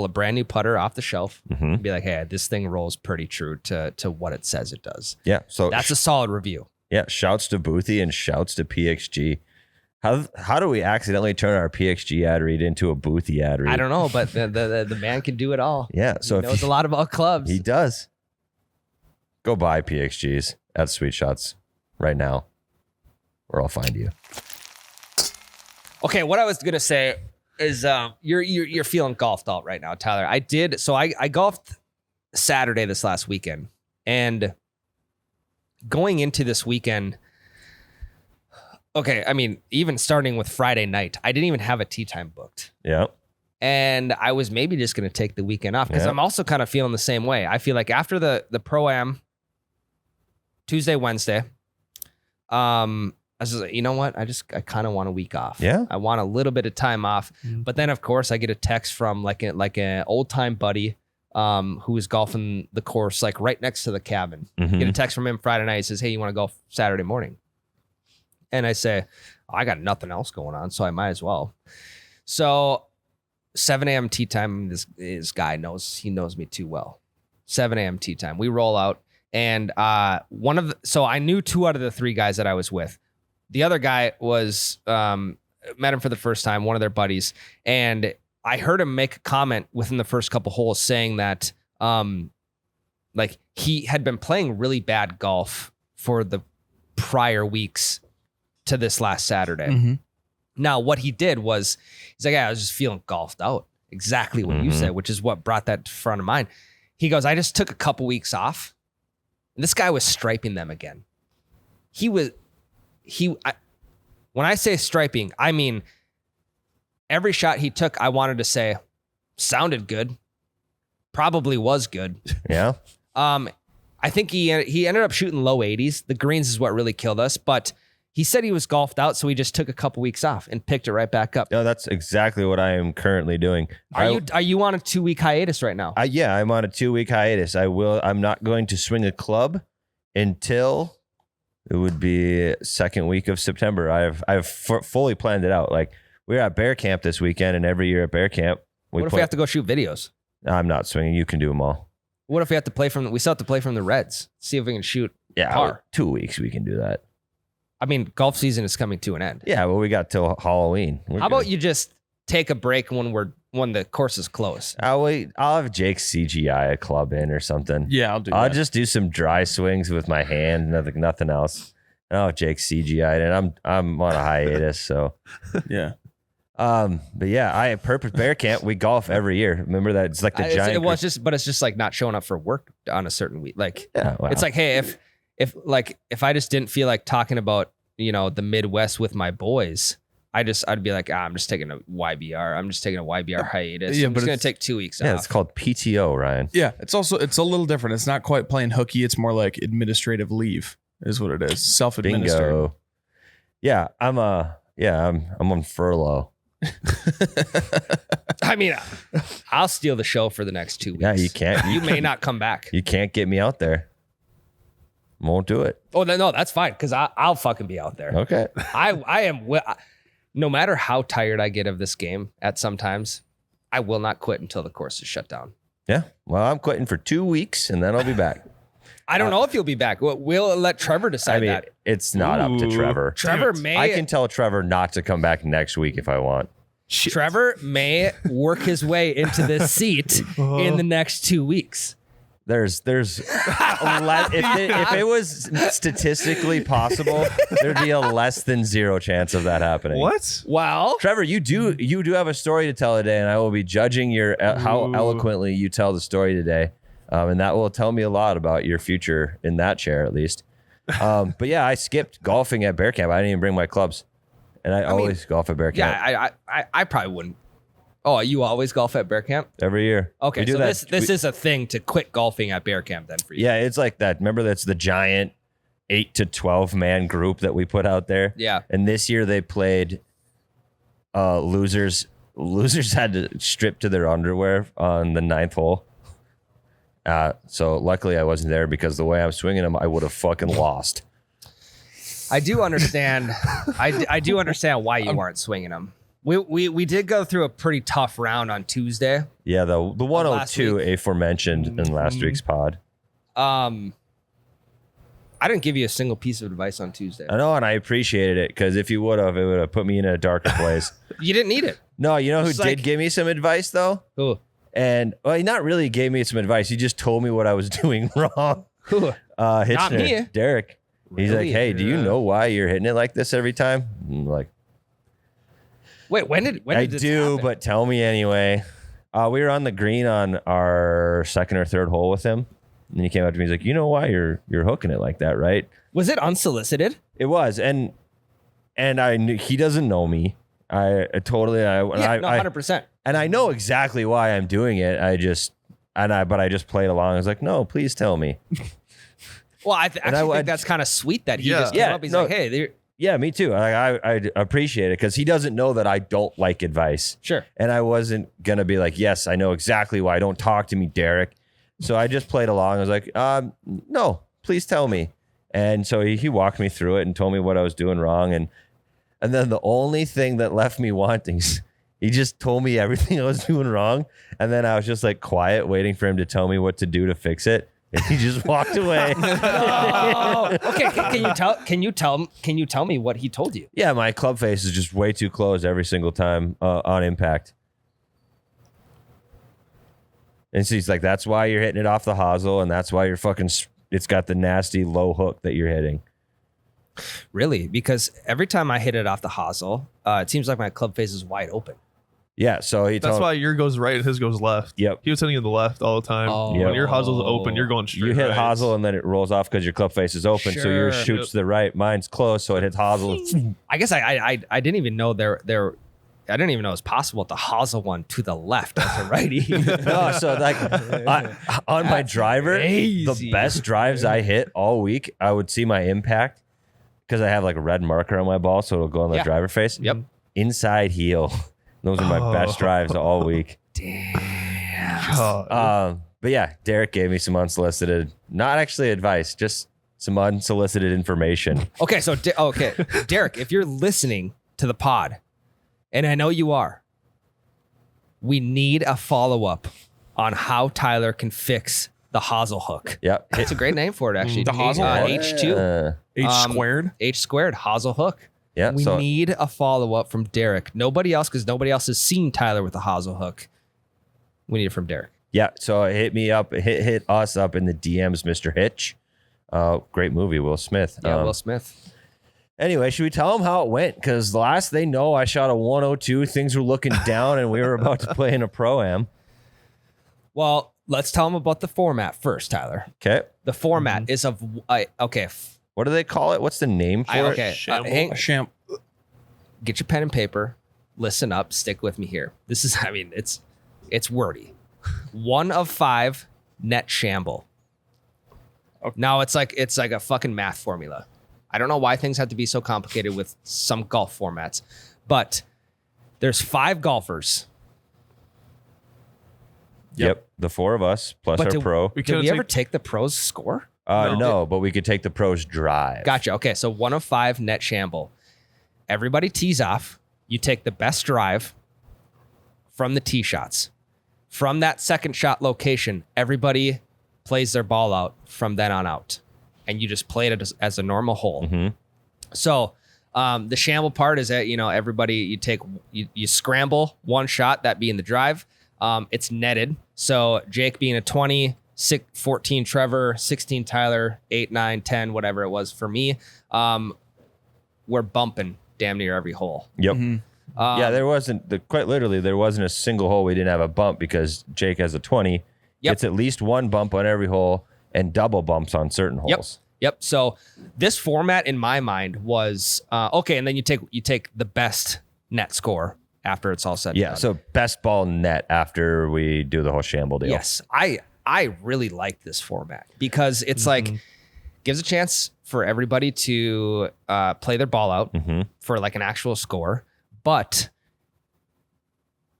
brand new putter off the shelf and be like, hey, this thing rolls pretty true to what it says it does. Yeah. So that's a solid review. Yeah. Shouts to Boothie and shouts to PXG. How do we accidentally turn our PXG ad read into a Boothie ad read? I don't know, but the man can do it all. Yeah. So he knows a lot about clubs. He does. Go buy PXGs at Sweet Shots right now, or I'll find you. Okay, what I was gonna say is you're feeling golfed out right now, Tyler. I golfed Saturday this last weekend, and going into this weekend, okay, I mean, even starting with Friday night, I didn't even have a tee time booked. Yeah. And I was maybe just gonna take the weekend off because I'm also kind of feeling the same way. I feel like after the Pro-Am Tuesday, Wednesday, I was just like, you know what? I kind of want a week off. Yeah. I want a little bit of time off. But then, of course, I get a text from like an old time buddy who is golfing the course like right next to the cabin. Get a text from him Friday night. He says, hey, you want to golf Saturday morning? And I say, I got nothing else going on, so I might as well. So 7 a.m. tee time, this guy knows me too well. 7 a.m. tee time. We roll out. And so I knew 2 out of the 3 guys that I was with. The other guy was, met him for the first time, one of their buddies. And I heard him make a comment within the first couple holes saying that, like he had been playing really bad golf for the prior weeks to this last Saturday. Now, what he did was, he's like, yeah, I was just feeling golfed out. Exactly what you said, which is what brought that to front of mind. He goes, I just took a couple weeks off. And this guy was striping them again. When I say striping, I mean every shot he took, I wanted to say sounded good, probably was good. Yeah. I think he ended up shooting low 80s. The greens is what really killed us, but he said he was golfed out, so he just took a couple weeks off and picked it right back up. No, that's exactly what I am currently doing. Are you on a 2-week hiatus right now? Yeah, I'm on a 2-week hiatus. I'm not going to swing a club until it would be second week of September. I've fully planned it out. Like, we're at Bear Camp this weekend, and every year at Bear Camp, what if we have to go shoot videos? I'm not swinging. You can do them all. What if we have to play we still have to play from the Reds? See if we can shoot par. 2 weeks we can do that. I mean, golf season is coming to an end. Yeah, well, we got till Halloween. How about you just take a break when the course is closed? I'll have Jake CGI a club in or something. Yeah, I'll just do some dry swings with my hand, nothing else. Oh, Jake CGI, and I'm on a hiatus, so yeah. But yeah, I purpose Bear Camp. We golf every year. Remember that? It's like the giant. It's just like not showing up for work on a certain week. Like, yeah, wow. It's like, hey, if I just didn't feel like talking about the Midwest with my boys, I'd be like, I'm just taking a YBR. I'm just taking a YBR hiatus. Yeah, I'm just gonna take 2 weeks off. Yeah, it's called PTO, Ryan. Yeah, it's a little different. It's not quite playing hooky. It's more like administrative leave is what it is. Self-administered. Bingo. Yeah, I'm on furlough. I mean, I'll steal the show for the next 2 weeks. Yeah, you can't. You may not come back. You can't get me out there. Won't do it. Oh no, that's fine because I'll fucking be out there. Okay. I am. No matter how tired I get of this game, at sometimes, I will not quit until the course is shut down. Yeah. Well, I'm quitting for 2 weeks and then I'll be back. I don't know if you'll be back. We'll let Trevor decide that. It's not up to Trevor. Trevor may. I can tell Trevor not to come back next week if I want. Trevor may work his way into this seat in the next 2 weeks. There's if it was statistically possible, there'd be a less than 0 chance of that happening. What? Well, Trevor, you do have a story to tell today, and I will be judging your how eloquently you tell the story today, and that will tell me a lot about your future in that chair, at least. But yeah, I skipped golfing at Bear Camp. I didn't even bring my clubs, and I always golf at Bear Camp. Yeah, I probably wouldn't. Oh, you always golf at Bear Camp? Every year. Okay, we do so that. this is a thing to quit golfing at Bear Camp then for you. Yeah, it's like that. Remember, that's the giant 8 to 12 man group that we put out there. Yeah. And this year they played losers. Losers had to strip to their underwear on the 9th hole. So luckily I wasn't there because the way I'm swinging them, I would have fucking lost. I do understand. I do understand why you weren't swinging them. We did go through a pretty tough round on Tuesday. Yeah, the 102 week. aforementioned in last week's pod. I didn't give you a single piece of advice on Tuesday. I know, and I appreciated it because if you would have, it would have put me in a darker place. You didn't need it. No, you know who It's did like- give me some advice though? Who? And well, he not really gave me some advice. He just told me what I was doing wrong. Who? Hitchner, me. Derek. He's like, Really? hey, do you know why you're hitting it like this every time? I'm like, Wait, when did I this do, happen? but tell me anyway. We were on the green on our second or third hole with him. And he came up to me. He's like, you know why you're hooking it like that, right? Was it unsolicited? It was. And I knew he doesn't know me. I totally, Yeah, no, 100%. and I know exactly why I'm doing it. I just played along. I was like, no, please tell me. Well, I actually I- think that's kind of sweet that he Yeah. just came Yeah, up. He's no. like, hey, there- Yeah, me too. I appreciate it because he doesn't know that I don't like advice. sure. And I wasn't going to be like, yes, I know exactly why. Don't talk to me, Derek. So I just played along. I was like, no, please tell me. And so he walked me through it and told me what I was doing wrong. And then the only thing that left me wanting, he just told me everything I was doing wrong. And then I was just like quiet, waiting for him to tell me what to do to fix it. And he just walked away. Oh, okay. Can you tell me what he told you? Yeah, my club face is just way too close every single time on impact. And so he's like, that's why you're hitting it off the hosel, and that's why you're fucking, it's got the nasty low hook that you're hitting. Really? Because every time I hit it off the hosel, it seems like my club face is wide open. Yeah, so he That's told why your goes right and his goes left. Yep. He was hitting in the left all the time. Oh. When your hossel's open, you're going straight. you hit right. hosel and then it rolls off because your club face is open, so yours Sure. shoots to the right. Mine's close, so it hits hosel. I guess I didn't even know there. I didn't even know it was possible to hosel one to the left as a righty. No, so like on my driver, the crazy. best drives I hit all week, I would see my impact because I have like a red marker on my ball, so it'll go on the Yeah. driver face. Yep. Inside heel. Those are my best drives all week. God. But yeah, Derek gave me some unsolicited, not actually advice, just some unsolicited information. Okay, so Derek, if you're listening to the pod, and I know you are, we need a follow-up on how Tyler can fix the hosel hook. Yep. That's a great name for it, actually. The hosel hook? H2, H squared. H squared, hosel hook. Yeah. We So need a follow-up from Derek. Nobody else, because nobody else has seen Tyler with the hosel hook. We need it from Derek. yeah. So hit me up, hit us up in the DMs, Mr. Hitch. Great movie, Will Smith. Yeah, Will Smith. Anyway, should we tell them how it went? Because the last they know, I shot a 102. Things were looking down, and we were about to play in a pro-am. Well, let's tell them about the format first, Tyler. Okay. The format is of okay. What do they call it? What's the name for it? Okay. Shamble. Get your pen and paper. Listen up. Stick with me here. This is. I mean, it's wordy. 1 of 5 net shamble. Okay. Now it's like a fucking math formula. I don't know why things have to be so complicated with some golf formats, but there's 5 golfers. Yep. The 4 of us plus But our do- pro. We Did couldn't we ever take- take the pros score? No, but we could take the pros drive. Gotcha. Okay, so 1 of 5 net shamble. Everybody tees off. You take the best drive from the tee shots. From that second shot location, everybody plays their ball out from then on out. And you just play it as a normal hole. Mhm. So the shamble part is that, everybody, you scramble one shot, that being the drive. It's netted. So Jake being a 20, 14 Trevor, 16 Tyler, 8, 9, 10, whatever it was for me. We're bumping damn near every hole. Yep. Um, Yeah, there wasn't quite literally there wasn't a single hole we didn't have a bump because Jake has a 20. Yep. Gets at least one bump on every hole and double bumps on certain holes. Yep. So this format in my mind was okay, and then you take the best net score after it's all said. and Yeah, done. so best ball net after we do the whole shamble deal. Yes, I really like this format because it's like gives a chance for everybody to play their ball out Mhm. for like an actual score, but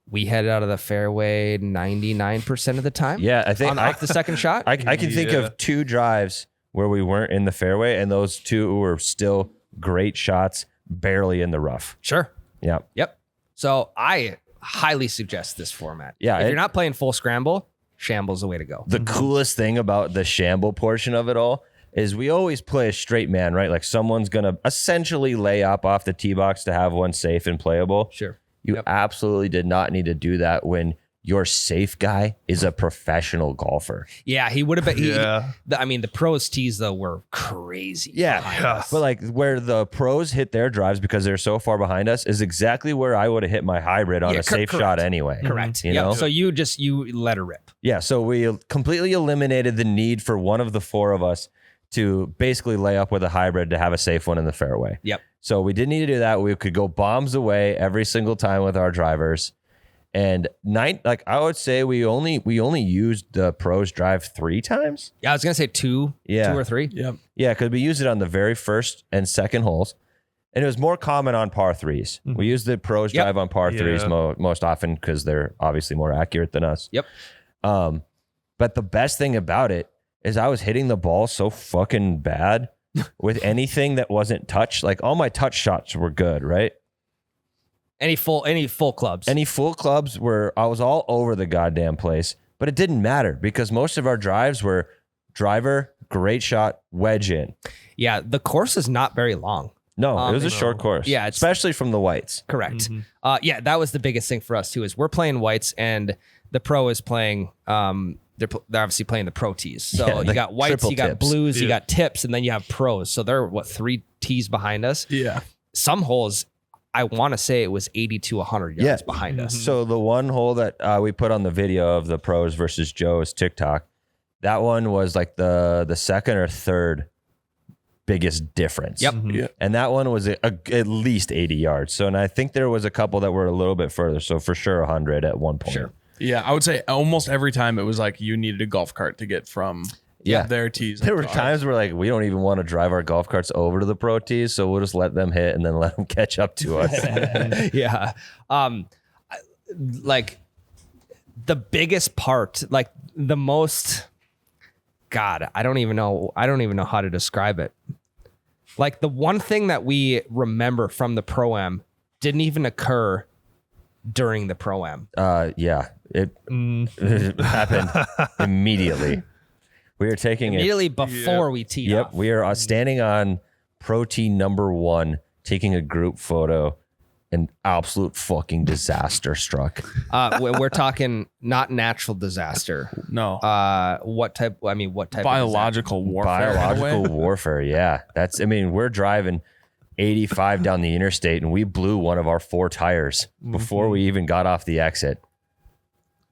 we headed out of the fairway 99% of the time. Yeah, I think off the second shot. I can think of 2 drives where we weren't in the fairway, and those 2 were still great shots, barely in the rough. Sure. Yeah. Yep. So I highly suggest this format. Yeah, If you're not playing full scramble, shamble's the way to go. The coolest thing about the shamble portion of it all is we always play a straight man, right? Like someone's going to essentially lay up off the tee box to have one safe and playable. Sure. You absolutely did not need to do that when your safe guy is a professional golfer. Yeah, he would have been. Yeah. The pros tees though were crazy. Yeah. behind us. But like where the pros hit their drives because they're so far behind us is exactly where I would have hit my hybrid on Yeah, a safe correct. shot anyway. Correct. You Yep. know? So you let her rip. Yeah. So we completely eliminated the need for one of the 4 of us to basically lay up with a hybrid to have a safe one in the fairway. Yep. So we didn't need to do that. We could go bombs away every single time with our drivers. And I would say we only used the pros drive 3 times. Yeah, I was gonna say 2 or 3. Yep. Yeah, because we used it on the very first and second holes. And it was more common on par 3s. We used the pros Yep. drive on par 3s Yeah. most often because they're obviously more accurate than us. Yep. But the best thing about it is I was hitting the ball so fucking bad with anything that wasn't touch. Like all my touch shots were good, right? Any full clubs. Any full clubs I was all over the goddamn place, but it didn't matter because most of our drives were driver, great shot, wedge in. Yeah, the course is not very long. No, it was a short course. Yeah, it's- especially from the whites. Correct. Yeah, that was the biggest thing for us too. Is we're playing whites and the pro is playing. They're obviously playing the pro tees. So Yeah, you the got whites, triple you got tips. blues, you Yeah. got tips, and then you have pros. So they're 3 tees behind us. Yeah. Some holes, I want to say it was 80 to 100 yards behind us. So the one hole that we put on the video of the pros versus Joe's TikTok, that one was like the second or third biggest difference. Yep. Yeah. And that one was at least 80 yards. So, and I think there was a couple that were a little bit further. So for sure 100 at one point. Sure. Yeah. I would say almost every time it was like you needed a golf cart to get from their tees. There were times where like we don't even want to drive our golf carts over to the pro tees, so we'll just let them hit and then let them catch up to us. Yeah. Like the biggest part, like the most, God, I don't even know how to describe it. Like the one thing that we remember from the Pro-Am didn't even occur during the Pro-Am. Yeah, it happened immediately. We were taking Immediately before we teed Yep, off. we are standing on pro tee number 1, taking a group photo. An absolute fucking disaster struck. We're talking not natural disaster. No. What type? I mean, what type? Biological warfare. in a way. Biological warfare. Yeah, we're driving 85 down the interstate and we blew one of our 4 tires before we even got off the exit.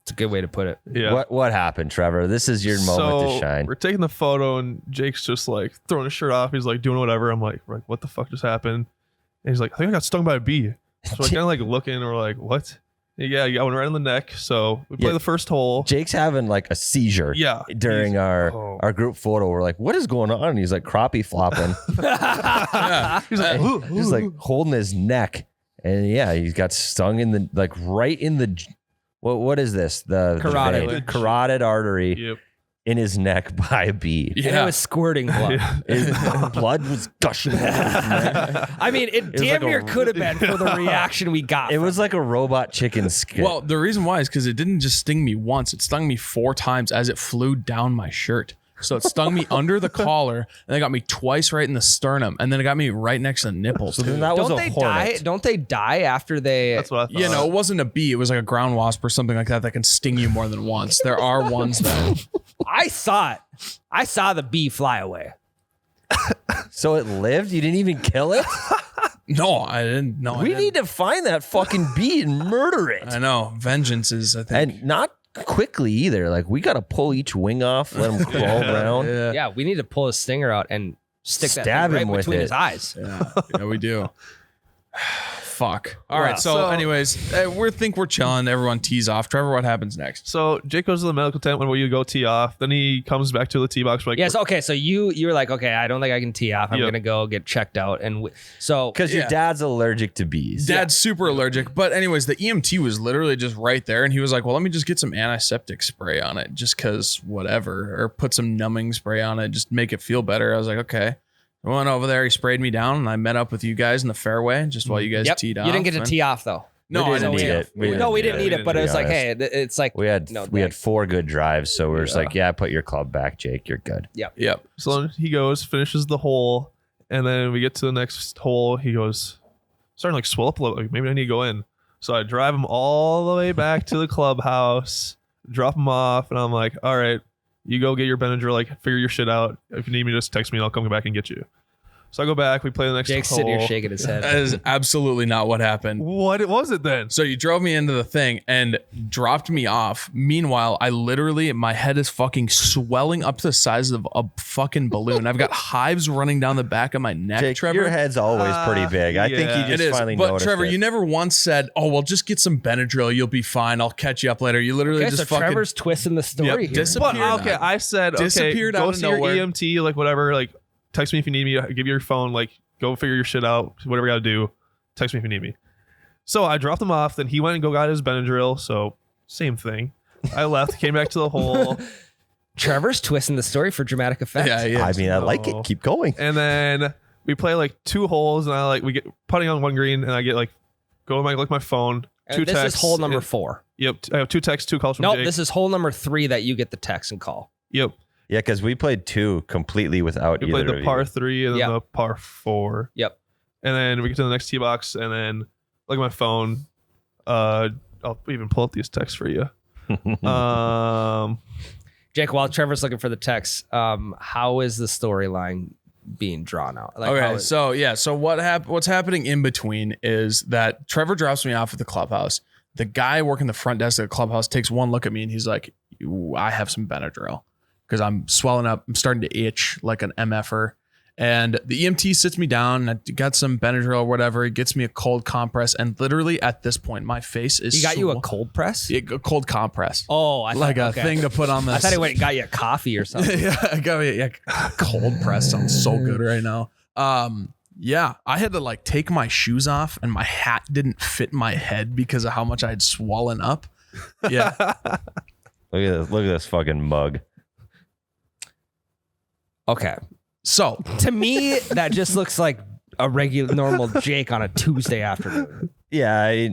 It's a good way to put it. Yeah. What happened, Trevor? This is your moment to shine. We're taking the photo and Jake's just like throwing his shirt off. He's like doing whatever. I'm like, what the fuck just happened? And he's like, I think I got stung by a bee. So we're kind of like looking and we're like, what? Yeah, you got one right on the neck. So we play the first hole. Jake's having like a seizure during our group photo. We're like, what is going on? And he's like crappie flopping. He's like, ooh, He's like holding his neck. And yeah, he's got stung in the, like right in the, what is this? The Carotid. vein. Carotid artery Yep. in his neck by a bee. And it was squirting blood. His blood was gushing out of his neck. I mean, it was damn like near could have been for the reaction we got. It was like a robot chicken skin. Well, the reason why is because it didn't just sting me once; it stung me 4 times as it flew down my shirt. So it stung me under the collar, and then it got me twice right in the sternum, and then it got me right next to the nipples. so then too. that was Don't a they hornet. die? Don't they die after they? That's what I thought. You know, it wasn't a bee; it was like a ground wasp or something like that can sting you more than once. There are ones that. I saw the bee fly away. So it lived? You didn't even kill it? No, I didn't. No, We need to find that fucking bee and murder it. I know. Vengeance is, I think. And not quickly either. Like we got to pull each wing off, let him crawl around. Yeah, we need to pull his stinger out and stick that Stab thing him right with between it. his eyes. Yeah, we do. fuck. All Wow. right. So, anyways, we think we're chilling. Everyone tees off. Trevor, what happens next? So Jake goes to the medical tent when you go tee off. Then he comes back to the tee box. Like, Yes. Okay. So you're like, okay, I don't think I can tee off. I'm Yep. gonna go get checked out. And so Because your dad's allergic to bees. Dad's super allergic. But anyways, the EMT was literally just right there. And he was like, well, let me just get some antiseptic spray on it just because whatever. Or put some numbing spray on it. Just make it feel better. I was like, okay. I went over there. He sprayed me down. And I met up with you guys in the fairway just while you guys yep, teed off. you didn't get to and- tee off though. No, We I didn't didn't need tee it. off. No, we didn't need it, it, but to it be was like, honest. hey, it's like We had no, we had thanks. 4 good drives, so we were just like, yeah, put your club back, Jake. You're good. Yep. So then he goes, finishes the hole, and then we get to the next hole. He goes, starting to like swell up a little. Like, maybe I need to go in. So I drive him all the way back to the clubhouse, drop him off, and I'm like, all right, you go get your Benadryl, like figure your shit out. If you need me, just text me and I'll come back and get you. So I go back, we play the next Jake's hole. sitting here shaking his head. That is absolutely not what happened. What was it then? So you drove me into the thing and dropped me off. Meanwhile, my head is fucking swelling up to the size of a fucking balloon. I've got hives running down the back of my neck, Jake, Trevor. your head's always pretty big. I think yeah. you It just is, finally but noticed Trevor, it. you never once said, "Oh, well, just get some Benadryl. You'll be fine. I'll catch you up later." You literally Okay, just so fucking Trevor's twisting the story Yep, here. disappeared. But okay, I said, okay, Disappeared out go of see your nowhere. EMT, like whatever, like text me if you need me, give you your phone, like go figure your shit out, whatever you gotta do. Text me if you need me. So I dropped him off, then he went and got his Benadryl, so same thing. I left, came back to the hole, Trevor's twisting the story for dramatic effect. Yeah, yeah. I mean, I like No. it. Keep going. and then we play like 2 holes, and we get putting on one green, and I get like go to my phone, And 2 this texts. is hole number and- 4. Yep, I have 2 texts, 2 calls from No, Jake. this is hole number 3 that you get the text and call. Yep, Yeah, because we played 2 completely without we either played the of par you. 3 and then Yeah. the par 4. Yep. And then we get to the next tee box, and then look at my phone. I'll even pull up these texts for you. Jake, while Trevor's looking for the text, how is the storyline being drawn out? Like, how Okay, is- so what's happening in between is that Trevor drops me off at the clubhouse. The guy working the front desk at the clubhouse takes one look at me and he's like, I have some Benadryl because I'm swelling up. I'm starting to itch like an MFer. And the EMT sits me down. I got some Benadryl or whatever. He gets me a cold compress. And literally at this point, my face is he got you a cold press? a cold compress. Oh, I thought, Like a okay. thing to put on this. I thought he went and got you a coffee or something. Yeah, I got me cold press sounds so good right now. Yeah, I had to like take my shoes off and my hat didn't fit my head because of how much I had swollen up. Yeah. Look at this fucking mug. Okay. So To me, that just looks like a regular, normal Jake on a Tuesday afternoon. Yeah,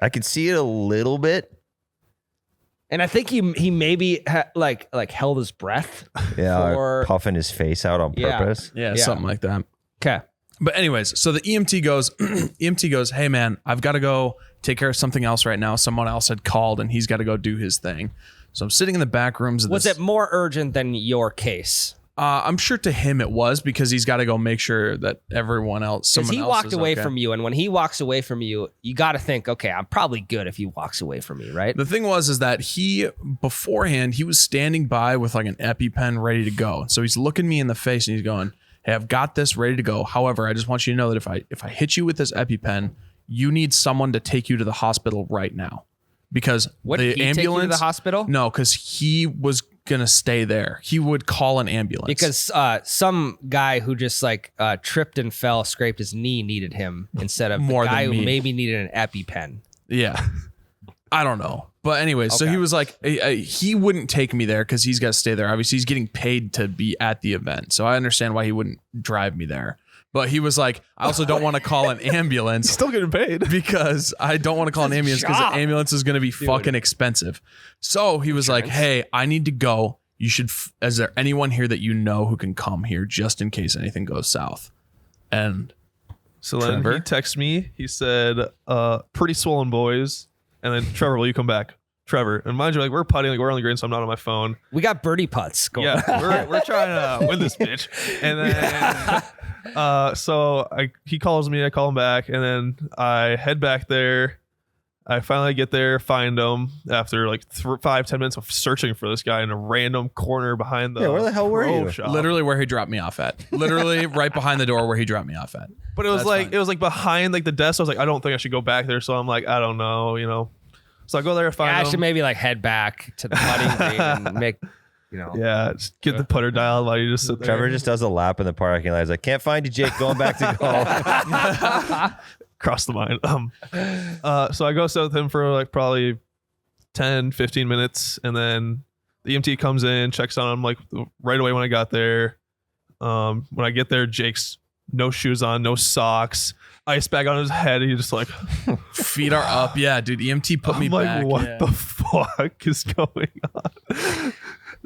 I can see it a little bit. And I think he maybe like held his breath. Yeah, For- puffing his face out on Yeah. purpose. yeah, Yeah. something like that. Okay. But anyways, so the EMT goes, hey man, I've got to go take care of something else right now. Someone else had called and he's got to go do his thing. So I'm sitting in the back rooms of Was this. it more urgent than your case? I'm sure to him it was because he's got to go make sure that everyone else, Because someone he else walked is away okay. from you, and when he walks away from you, you got to think, okay, I'm probably good if he walks away from me, right? The thing is that he beforehand he was standing by with like an EpiPen ready to go. So he's looking me in the face and he's going, "Hey, I've got this ready to go. However, I just want you to know that if I hit you with this EpiPen, you need someone to take you to the hospital right now because What, the he take you to ambulance the hospital? No, because he was gonna stay there. He would call an ambulance Because some guy who just like tripped and fell, scraped his knee, needed him instead of More the guy than who me. maybe needed an EpiPen. Yeah. I don't know. But anyway, so Okay. he was like, he wouldn't take me there because he's got to stay there. Obviously, he's getting paid to be at the event. So I understand why he wouldn't drive me there. But he was like, I also don't want to call an ambulance Still getting paid. because I don't want to call an ambulance because job. the ambulance is going to be fucking expensive. So he was like, hey, I need to go. You should, is there anyone here that you know who can come here just in case anything goes south? And So then Trevor? he texted me. He said, pretty swollen boys. And then, Trevor, will you come back? Trevor. And mind you, like we're putting, like we're on the green, so I'm not on my phone. We got birdie putts going. Yeah, we're trying to win this bitch. And then, so he calls me, I call him back, and then I head back there. I finally get there, find him after like 5-10 minutes of searching for this guy in a random corner behind the where the hell were pro you? shop. Literally where he dropped me off at. Literally right behind the door where he dropped me off at. But it was That's like fine. it was like behind like the desk. I was like, I don't think I should go back there. So I'm like, I don't know, So I go there, find I him. should maybe like head back to the putting green and make, Yeah, just get the putter dialed while you just sit there. Trevor just does a lap in the parking lot. He's like, can't find you, Jake. Going back to golf. Cross the line. So I go sit with him for like probably 10-15 minutes, and then the EMT comes in, checks on him like right away when I got there. When I get there, Jake's no shoes on, no socks, ice bag on his head. And he's just like, Feet are up. Yeah, dude. EMT put me I'm like, back. what Yeah. the fuck is going on?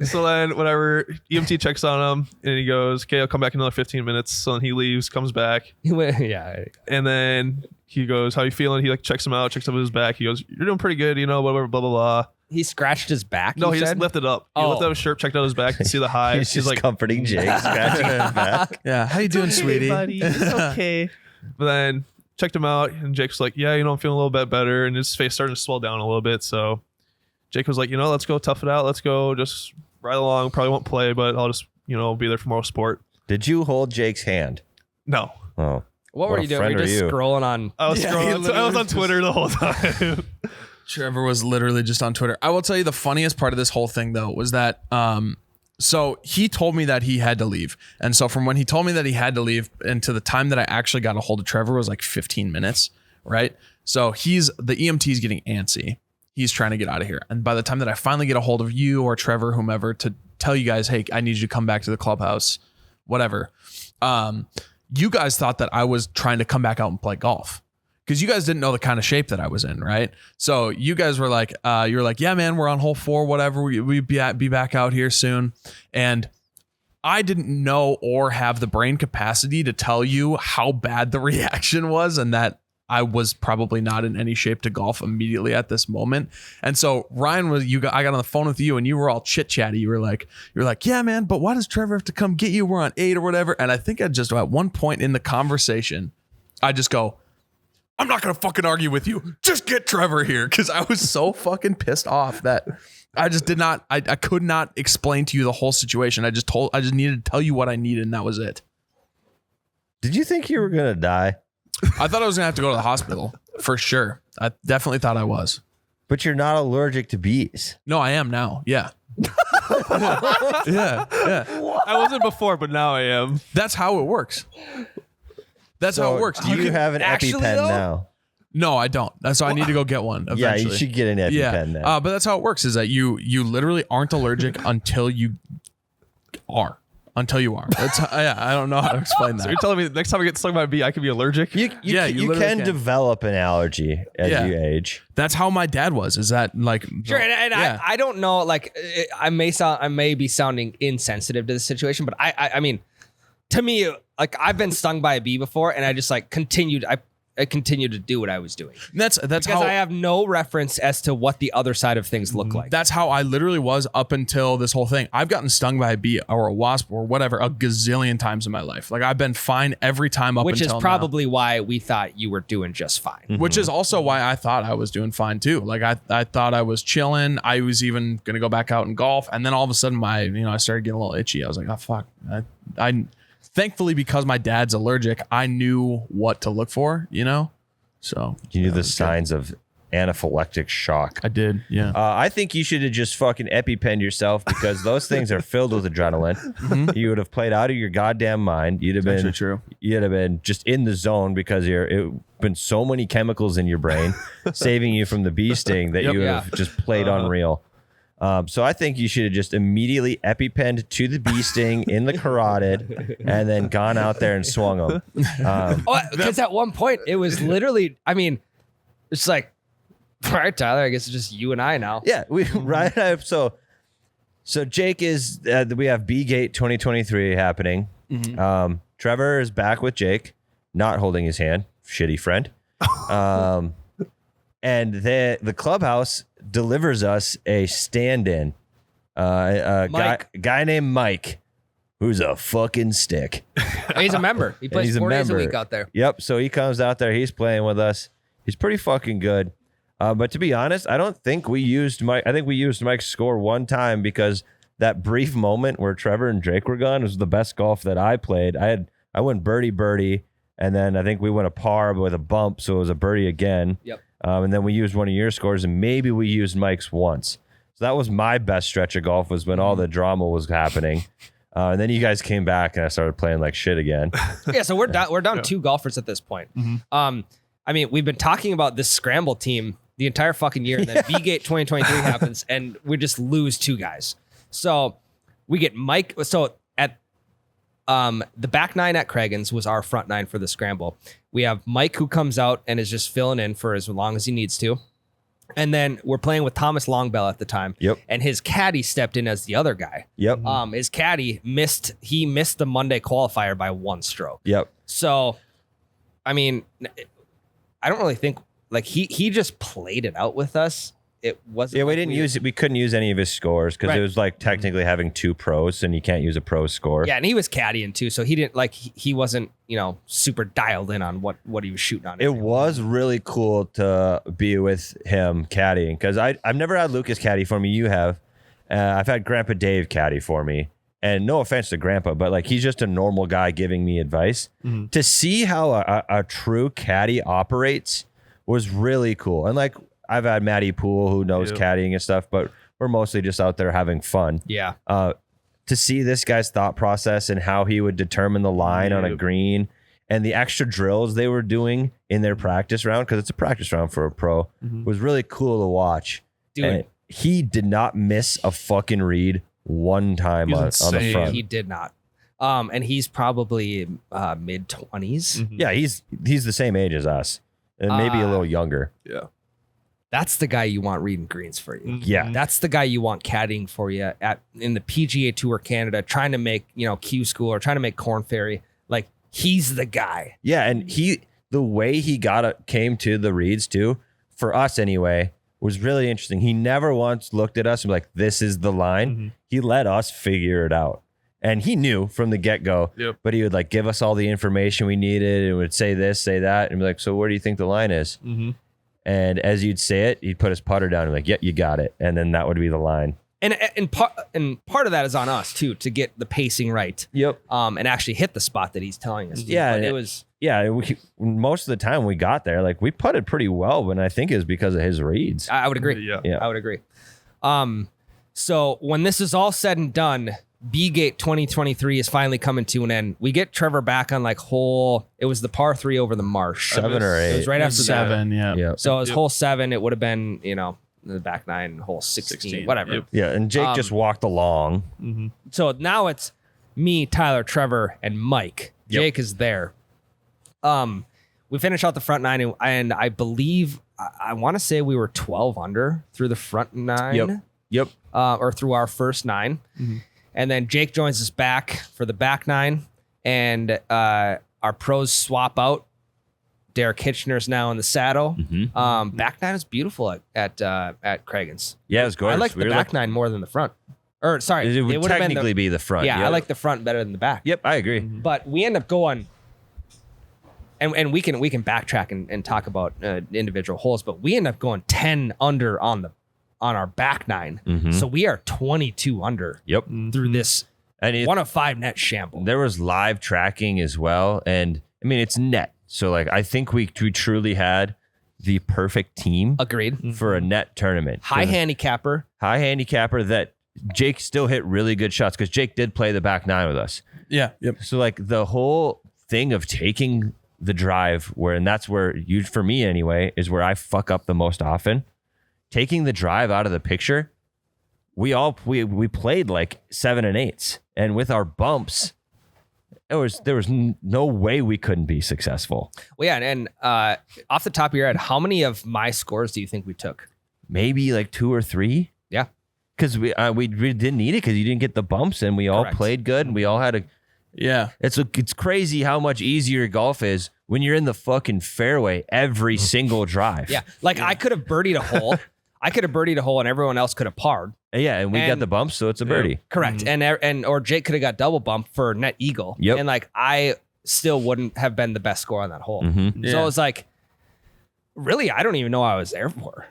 So then whenever EMT checks on him and he goes, okay, I'll come back in another 15 minutes. So then he leaves, comes back, yeah. and then he goes, how you feeling? He like checks him out, checks up his back. He goes, you're doing pretty good, whatever, blah, blah, blah. He scratched his back. No, you he just said? lifted up. He Oh. lifted up his shirt, checked out his back, could see the highs. He's just like, comforting Jake, scratching his back. Yeah. How you doing, sweetie? It's okay. But then checked him out, and Jake's like, yeah, I'm feeling a little bit better. And his face started to swell down a little bit. So Jake was like, let's go tough it out. Let's go just ride along. Probably won't play, but I'll just, be there for moral sport. Did you hold Jake's hand? No. Oh. What were What a you doing? Were friend you are just you? scrolling on? I was Yeah, he scrolling. I literally was on just- Twitter the whole time. Trevor was literally just on Twitter. I will tell you the funniest part of this whole thing though was that so he told me that he had to leave. And so from when he told me that he had to leave and to the time that I actually got a hold of Trevor was like 15 minutes, right? So the EMT is getting antsy. He's trying to get out of here. And by the time that I finally get a hold of you or Trevor, whomever, to tell you guys, hey, I need you to come back to the clubhouse, whatever. You guys thought that I was trying to come back out and play golf because you guys didn't know the kind of shape that I was in, right? So you guys were like, you were like, yeah, man, we're on hole 4, whatever. We be back out here soon. And I didn't know or have the brain capacity to tell you how bad the reaction was and that I was probably not in any shape to golf immediately at this moment. And so Ryan I got on the phone with you and you were all chit chatty. You were like, yeah, man, but why does Trevor have to come get you? We're on 8 or whatever. And I think I just at one point in the conversation, I just go, I'm not going to fucking argue with you. Just get Trevor here. Cause I was so fucking pissed off that I just did not, I could not explain to you the whole situation. I just needed to tell you what I needed. And that was it. Did you think you were going to die? I thought I was going to have to go to the hospital for sure. I definitely thought I was. But you're not allergic to bees. No, I am now. Yeah. yeah. I wasn't before, but now I am. That's how it works. That's how it works. Do you have an actually, EpiPen though? now? No, I don't. That's why I need to go get one Yeah, eventually. you should get an EpiPen now. But that's how it works is that you literally aren't allergic until you are. Until you are. That's I don't know how to explain So that. you're telling me next time I get stung by a bee, I could be allergic? You literally can can. develop an allergy as Yeah. you age. That's how my dad was. Is that like Sure, and yeah. I don't know. Like, I may be sounding insensitive to the situation, but I mean, to me, like I've been stung by a bee before, and I just like continued. I continued to do what I was doing That's because how I have no reference as to what the other side of things look like. That's how I literally was up until this whole thing. I've gotten stung by a bee or a wasp or whatever a gazillion times in my life. Like I've been fine every time up Which until is probably why we thought you were doing just fine. now. Which is also why I thought I was doing fine too. Like I thought I was chilling. I was even gonna go back out and golf, and then all of a sudden I started getting a little itchy. I was like, oh fuck. I thankfully because my dad's allergic, I knew what to look for. So You knew that the was good. signs of anaphylactic shock. I did. Yeah. I think you should have just fucking EpiPenned yourself because those things are filled with adrenaline. You would have played out of your goddamn mind. You'd have Actually been true. You'd have been just in the zone because it been so many chemicals in your brain saving you from the bee sting that Yep. you would Yeah. have just played unreal. So I think you should have just immediately EpiPenned to the bee sting in the carotid and then gone out there and swung them. Because at one point it was literally, I mean, it's like, all right, Tyler, I guess it's just you and I now. Yeah, we right. So Jake is. We have B Gate 2023 happening. Trevor is back with Jake, not holding his hand. Shitty friend. And the clubhouse delivers us a stand-in. A guy named Mike, who's a fucking stick. He's a member. He plays he's a 4 days a member. week out there. Yep. So he comes out there. He's playing with us. He's pretty fucking good. But to be honest, I don't think we used Mike. I think we used Mike's score one time because that brief moment where Trevor and Drake were gone was the best golf that I played. I went birdie, and then I think we went a par with a bump, so it was a birdie again. Yep. And then we used one of your scores, and maybe we used Mike's once. So that was my best stretch of golf, was when all the drama was happening. And then you guys came back, and I started playing like shit again. Yeah, so we're down 2 golfers at this point. I mean, we've been talking about this scramble team the entire fucking year, and then B-Gate 2023 happens, and we just lose 2 guys. So we get Mike. So at the back 9 at Craigan's was our front 9 for the scramble. We have Mike, who comes out and is just filling in for as long as he needs to. And then we're playing with Thomas Longbell at the time. Yep. And his caddy stepped in as the other guy. Yep. His caddy missed the Monday qualifier by 1 stroke. Yep. So, I mean, I don't really think, like, he just played it out with us. It wasn't. Yeah, we like didn't use it. We couldn't use any of his scores because Right. it was like technically having 2 pros, and you can't use a pro score. Yeah, and he was caddying too, so he didn't like he wasn't, super dialed in on what he was shooting on. It was really cool to be with him caddying because I've never had Lucas caddy for me. You have. I've had Grandpa Dave caddy for me. And no offense to Grandpa, but like he's just a normal guy giving me advice. To see how a true caddy operates was really cool. And like I've had Matty Poole who knows caddying and stuff, but we're mostly just out there having fun. Yeah. To see this guy's thought process and how he would determine the line on a green and the extra drills they were doing in their practice round, because it's a practice round for a pro, was really cool to watch. Dude. And he did not miss a fucking read one time on the front. He did not. And he's probably mid 20s. Yeah, he's the same age as us, and maybe a little younger. Yeah. That's the guy you want reading greens for you. Yeah, That's the guy you want caddying for you in the PGA Tour Canada, trying to make, Q School or trying to make Corn Ferry. Like, he's the guy. yeah, and the way he came to the reads too, for us anyway, was really interesting. He never once looked at us and was like, "This is the line." He let us figure it out, and he knew from the get go. Yep. But he would like give us all the information we needed, and would say this, say that, and be like, "So where do you think the line is?" And as you'd say it, he'd put his putter down and be like, "Yeah, you got it," and then that would be the line. And part of that is on us too, to get the pacing right. Yep. And actually hit the spot that he's telling us to. Yeah, But it was. Yeah, most of the time we got there, like we putted pretty well, but I think it was because of his reads. I would agree. Yeah. I would agree. So when this is all said and done, B-Gate 2023 is finally coming to an end. We get Trevor back on it was the par 3 over the marsh. 7 or 8. It was right after that. 7, yeah. Yeah. So it was hole 7. It would have been, the back 9, hole 16. Whatever. Yep. Yeah, and Jake just walked along. So now it's me, Tyler, Trevor, and Mike. Yep. Jake is there. We finished out the front 9, and I believe I want to say we were 12 under through the front 9. Yep. Or through our first 9. And then Jake joins us back for the back 9, and our pros swap out. Derek Hitchner's now in the saddle. Back 9 is beautiful at Craigan's. Yeah, it was gorgeous. I like the back 9 more than the front. Or sorry, It would would've been technically be the front. Yeah, I like the front better than the back. Yep, I agree. But we end up going, and we can backtrack and talk about individual holes. But we end up going 10 under on our back 9, so we are 22 under. Yep. Through this And 1 of 5 net shamble. there was live tracking as well, and I mean it's net. So like I think we truly had the perfect team Agreed. for a net tournament. High handicapper. High handicapper that Jake still hit really good shots because Jake did play the back 9 with us. Yeah. Yep. So like the whole thing of taking the drive and that's where for me anyway, is where I fuck up the most often. Taking the drive out of the picture, we played like 7 and 8s, and with our bumps, there was no way we couldn't be successful. Well, yeah, and off the top of your head, how many of my scores do you think we took? Maybe like 2 or 3. Yeah. Because we didn't need it because you didn't get the bumps, and we all Correct. played good, and we all had a. Yeah. It's crazy how much easier golf is when you're in the fucking fairway every single drive. Yeah, like I could have birdied a hole. And everyone else could have parred. Yeah, and we got And- the bumps, so it's a birdie. Correct. And or Jake could have got double bump for net eagle. Yep. And like I still wouldn't have been the best score on that hole. Mm-hmm. So it was like Really, I don't even know what I was there for.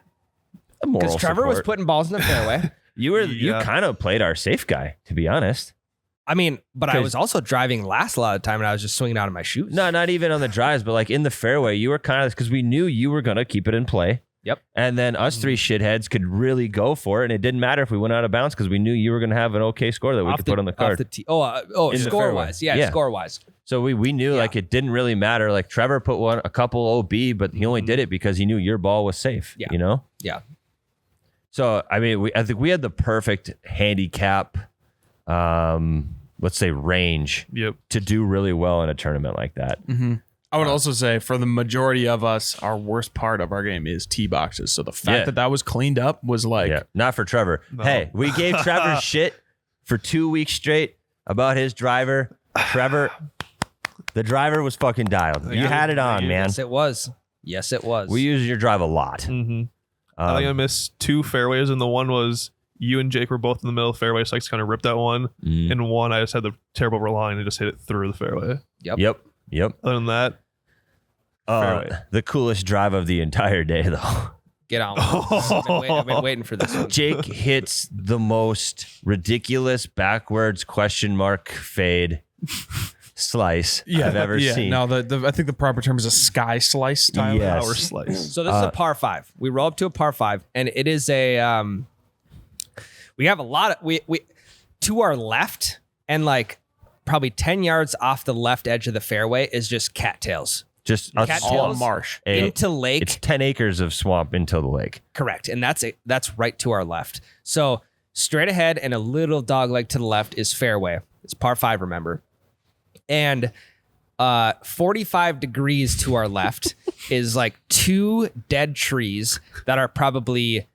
Moral Because Trevor was support. putting balls in the fairway. You kind of played our safe guy, to be honest. I mean, but I was also driving last a lot of the time, and I was just swinging out of my shoes. No, not even on the drives, but like in the fairway, you were kind of, because we knew you were going to keep it in play. Yep. And then us three shitheads could really go for it, and it didn't matter if we went out of bounds because we knew you were going to have an okay score that we could put on the card. In the fairway. score-wise. Yeah, score-wise. So we knew like it didn't really matter. Like Trevor put a couple OB, but he only did it because he knew your ball was safe. Yeah. You know? Yeah. So I mean, I think we had the perfect handicap, let's say range Yep. to do really well in a tournament like that. I would also say for the majority of us, our worst part of our game is tee boxes. So the fact that was cleaned up was like, Yeah, not for Trevor. No. Hey, we gave Trevor shit for 2 weeks straight about his driver. Trevor, the driver was fucking dialed. You had it on, man. Yes, it was. Yes, it was. We use your drive a lot. Mm-hmm. I think I missed 2 fairways, and the one was you and Jake were both in the middle of the fairway, so I just kind of ripped that one. And one, I just had the terrible line and just hit it through the fairway. Yep. Other than that, fairway. The coolest drive of the entire day, though. Get on. I've been waiting for this one. Jake hits the most ridiculous backwards question mark fade slice I've ever seen. No, I think the proper term is a sky slice style. Yes. Power slice. So this is a par 5. We roll up to a par 5, and it is a we have a lot of we to our left, and like probably 10 yards off the left edge of the fairway is just cattails Just a Cattails swamp marsh. into lake. It's 10 acres of swamp into the lake. Correct. And that's right to our left. So straight ahead and a little dog leg to the left is fairway. It's par 5, remember. And 45 degrees to our left is like 2 dead trees that are probably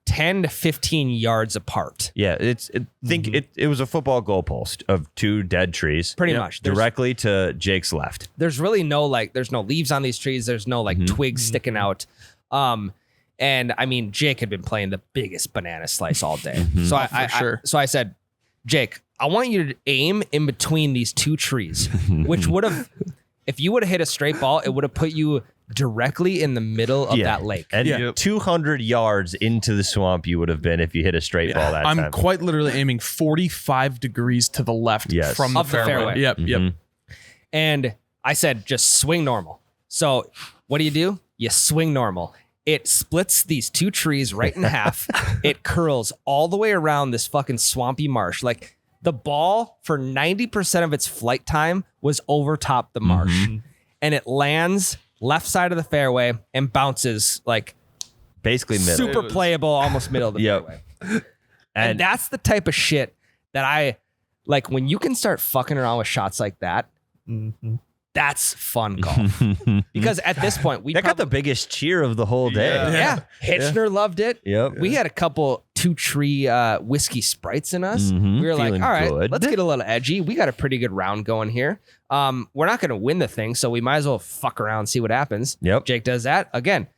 10 to 15 yards apart. Yeah, it was a football goalpost of 2 dead trees. Pretty much. Directly to Jake's left. There's really there's no leaves on these trees. There's no twigs sticking out. And I mean, Jake had been playing the biggest banana slice all day. So so I said, Jake, I want you to aim in between these 2 trees, which would have, if you would have hit a straight ball, it would have put you directly in the middle of that lake. And 200 yards into the swamp you would have been if you hit a straight ball that time. I'm quite literally aiming 45 degrees to the left from the fairway. Yep. And I said, just swing normal. So what do? You swing normal. It splits these 2 trees right in half. It curls all the way around this fucking swampy marsh. Like the ball for 90% of its flight time was over top the marsh. And it lands left side of the fairway and bounces like basically middle. Super playable, almost middle of the fairway. And that's the type of shit that I like when you can start fucking around with shots like that. That's fun golf. Because at this point, we got the biggest cheer of the whole day. Yeah. Hitchner loved it. Yep. We had a couple 2-tree whiskey Sprites in us. We were like, Feeling all right, good. let's get a little edgy. We got a pretty good round going here. We're not going to win the thing, so we might as well fuck around and see what happens. Yep. Jake does that. Again,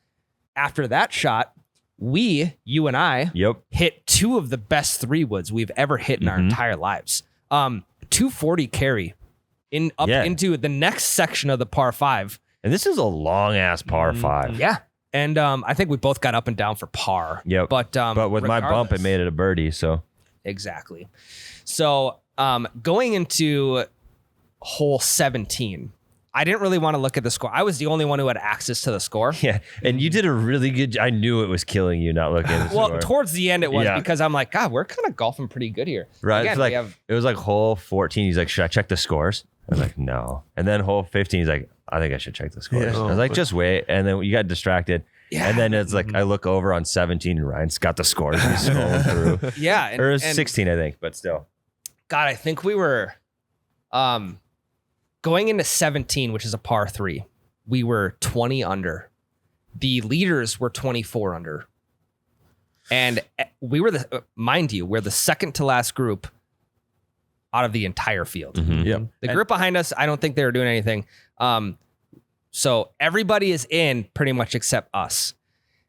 after that shot, you and I hit 2 of the best 3-woods we've ever hit in our entire lives. 240 carry into the next section of the par 5. And this is a long ass par 5. Yeah. And I think we both got up and down for par. Yep. But with my bump, it regardless- made it a birdie. So Exactly. So going into hole 17, I didn't really want to look at the score. I was the only one who had access to the score. yeah, and you did a really good. I knew it was killing you not looking at the Well, score. towards the end it was Yeah. because I'm like, God, we're kind of golfing pretty good here. Right? Again, It's like we have, it was like hole 14. He's like, should I check the scores? I was like, no. And then hole 15, he's like, I think I should check the scores. Yeah. I was like, just wait. And then you got distracted. Yeah. And then it's like I look over on 17 and Ryan's got the scores. He's scrolling through. yeah. And, Or it was and 16, I think, but still. God, I think we were going into 17, which is a par 3. We were 20 under. The leaders were 24 under. And we were mind you, we're the second to last group out of the entire field. Yep. The group behind us, I don't think they were doing anything. So everybody is in pretty much except us.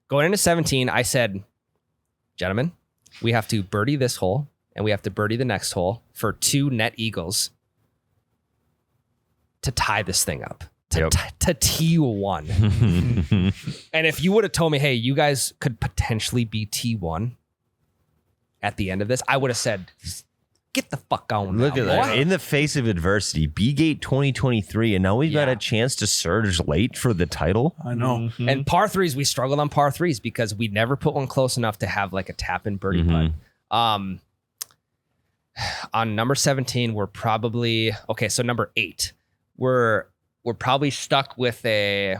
Going into 17, I said, gentlemen, we have to birdie this hole and we have to birdie the next hole for 2 net eagles to tie this thing up, Yep. to T1. And if you would have told me, hey, you guys could potentially be T1 at the end of this, I would have said, get the fuck on. Look now, at that. boy. In the face of adversity, B-Gate 2023, and now we've got Yeah. a chance to surge late for the title. I know. And par threes, we struggled on par threes because we never put one close enough to have like a tap in birdie putt. On number 17, we're probably okay. So number 8, we're probably stuck with a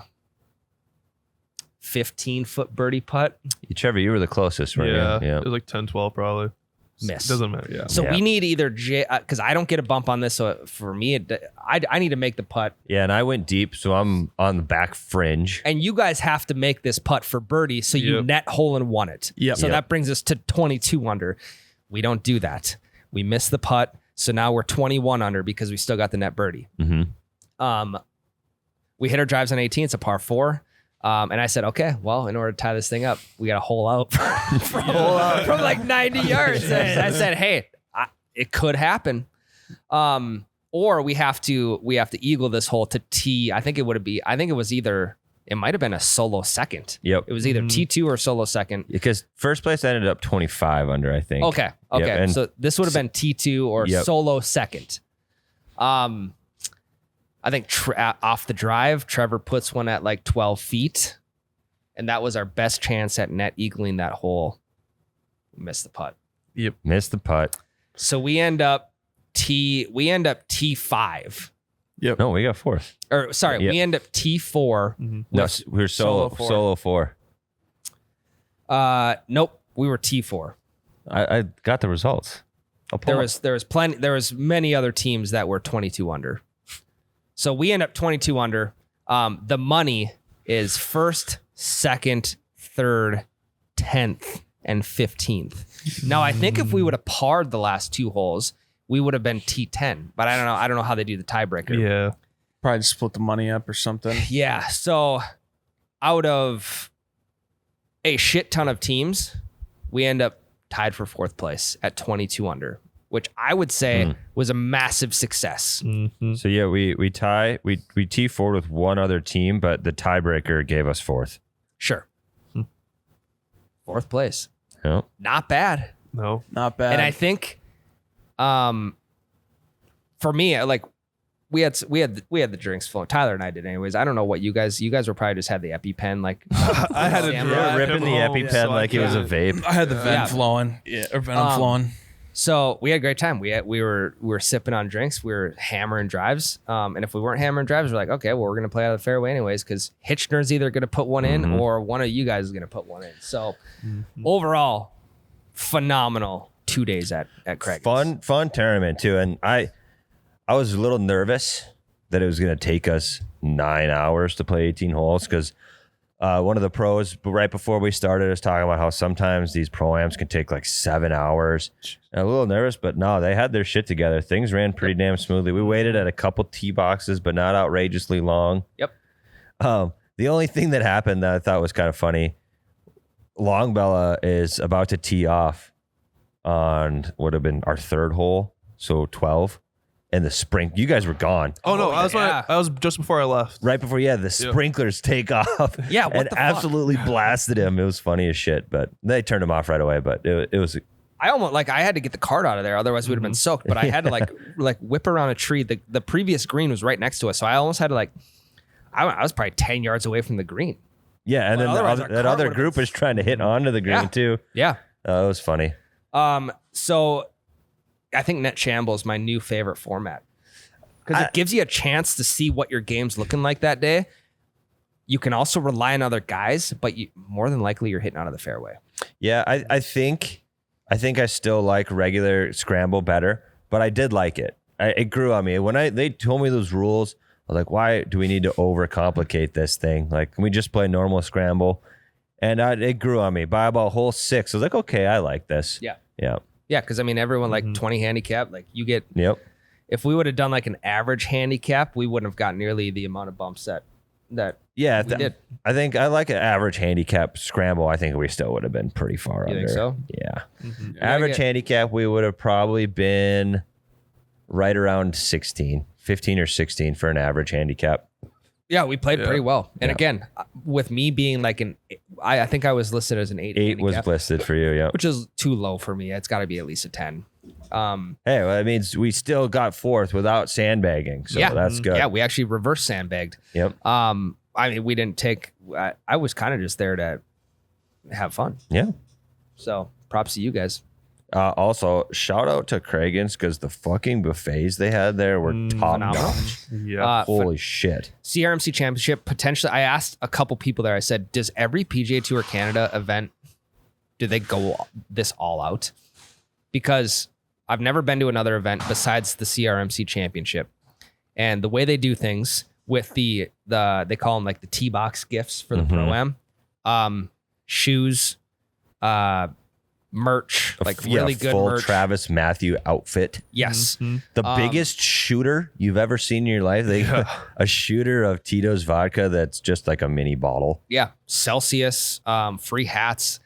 15-foot birdie putt. Trevor, you were the closest, right? Yeah. It was like 10, 12 probably. Miss. Doesn't matter. Yeah. So Yeah. we need either because I don't get a bump on this. So for me, I need to make the putt, Yeah, and I went deep, so I'm on the back fringe. and you guys have to make this putt for birdie. So you Yep. net hole and won it. Yep. So Yep. that brings us to 22 under. We don't do that. We miss the putt. So now we're 21 under because we still got the net birdie. Mm-hmm. We hit our drives on 18. It's a par 4. And I said, okay, well, in order to tie this thing up, we got to hole out from like 90 yards. And I said, hey, it could happen. Or we have to eagle this hole to tee. I think it might have been a solo second. Yep. It was either T2 or solo second. Because first place ended up 25 under, I think. Okay. Okay. Yep, and so this would have been T2 or Yep. solo second. I think off the drive, Trevor puts one at like 12 feet. And that was our best chance at net eagling that hole. We missed the putt. Missed the putt. So we end up T5. No, we got fourth. Or sorry, Yep. we end up T4. No, we were solo four. Nope, we were T4. I got the results. I'll pull There was many other teams that were 22 under. So we end up 22 under. The money is first, second, third, 10th, and 15th. Now I think if we would have parred the last 2 holes, we would have been T10. But I don't know how they do the tiebreaker. Yeah. Probably just split the money up or something. Yeah. So out of a shit ton of teams, we end up tied for 4th place at 22 under, which I would say was a massive success. So yeah, we tee forward with one other team, but the tiebreaker gave us fourth. Sure. 4th place. Yeah. Not bad. No. Not bad. And I think for me, like we had the drinks flowing. Tyler and I did anyways. I don't know what you guys were probably just had the EpiPen like I had a Damn drink. right. Ripping the EpiPen so I like it was a can't- vape. I had the venom Yeah. flowing. Yeah, or venom flowing. So we had a great time. We were sipping on drinks. We were hammering drives. And if we weren't hammering drives, we're like, okay, well, we're gonna play out of the fairway anyways, because Hitchner's either gonna put one in or one of you guys is gonna put one in. So overall, phenomenal 2 days at Craig. Fun tournament too, and I was a little nervous that it was going to take us 9 hours to play 18 holes because one of the pros right before we started was talking about how sometimes these pro-ams can take like 7 hours. And a little nervous, but no, they had their shit together. Things ran pretty damn smoothly. We waited at a couple tee boxes, but not outrageously long. Yep. The only thing that happened that I thought was kind of funny, Longbella is about to tee off on what would have been our 3rd hole, so 12. And the sprint, you guys were gone. Oh no, I yeah. was just before I left. Right before, the sprinklers take off. Yeah, what and the fuck? absolutely blasted him. It was funny as shit, but they turned him off right away. But it was I almost I had to get the cart out of there, otherwise we would have been soaked. But I had to like whip around a tree. The previous green was right next to us, so I almost had to I was probably 10 yards away from the green. yeah. And Well, then otherwise our that cart other would've group been- was trying to hit onto the green Yeah. too. Yeah. It was funny. So I think Net Shamble is my new favorite format because it gives you a chance to see what your game's looking like that day. You can also rely on other guys, but more than likely you're hitting out of the fairway. Yeah, I think I still like regular scramble better, but I did like it. It grew on me when they told me those rules. I was like, why do we need to overcomplicate this thing? Like, can we just play normal scramble? And it grew on me. By about hole 6, I was like, okay, I like this. Yeah. Yeah. Yeah, because I mean, everyone 20 handicap, you get. Yep. If we would have done an average handicap, we wouldn't have got nearly the amount of bumps that Yeah, we did. I think I like an average handicap scramble. I think we still would have been pretty far You under. think so? Yeah. gotta Average get- handicap, we would have probably been right around 15 or 16 for an average handicap. Yeah, we played Yeah. pretty well. And Yeah. again, with me being like I think I was listed as an 8. 8 was handicap, listed for you, yeah. which is too low for me. It's got to be at least a 10. Hey, well, that means we still got 4th without sandbagging, so Yeah. that's good. Yeah, we actually reverse sandbagged. Yep. I mean, we didn't take. I was kind of just there to have fun. Yeah. So props to you guys. Also, shout out to Craigan's because the fucking buffets they had there were top phenomenal. notch. Yeah. Holy shit. CRMC Championship potentially. I asked a couple people there. I said, "Does every PGA Tour Canada event do they go this all out?" Because I've never been to another event besides the CRMC Championship, and the way they do things with the they call them like the tee box gifts for the Pro-Am, shoes, merch, like really good full merch. Travis Matthew outfit. Yes. The biggest shooter you've ever seen in your life. They a shooter of Tito's vodka that's just like a mini bottle. Yeah. Celsius, free hats.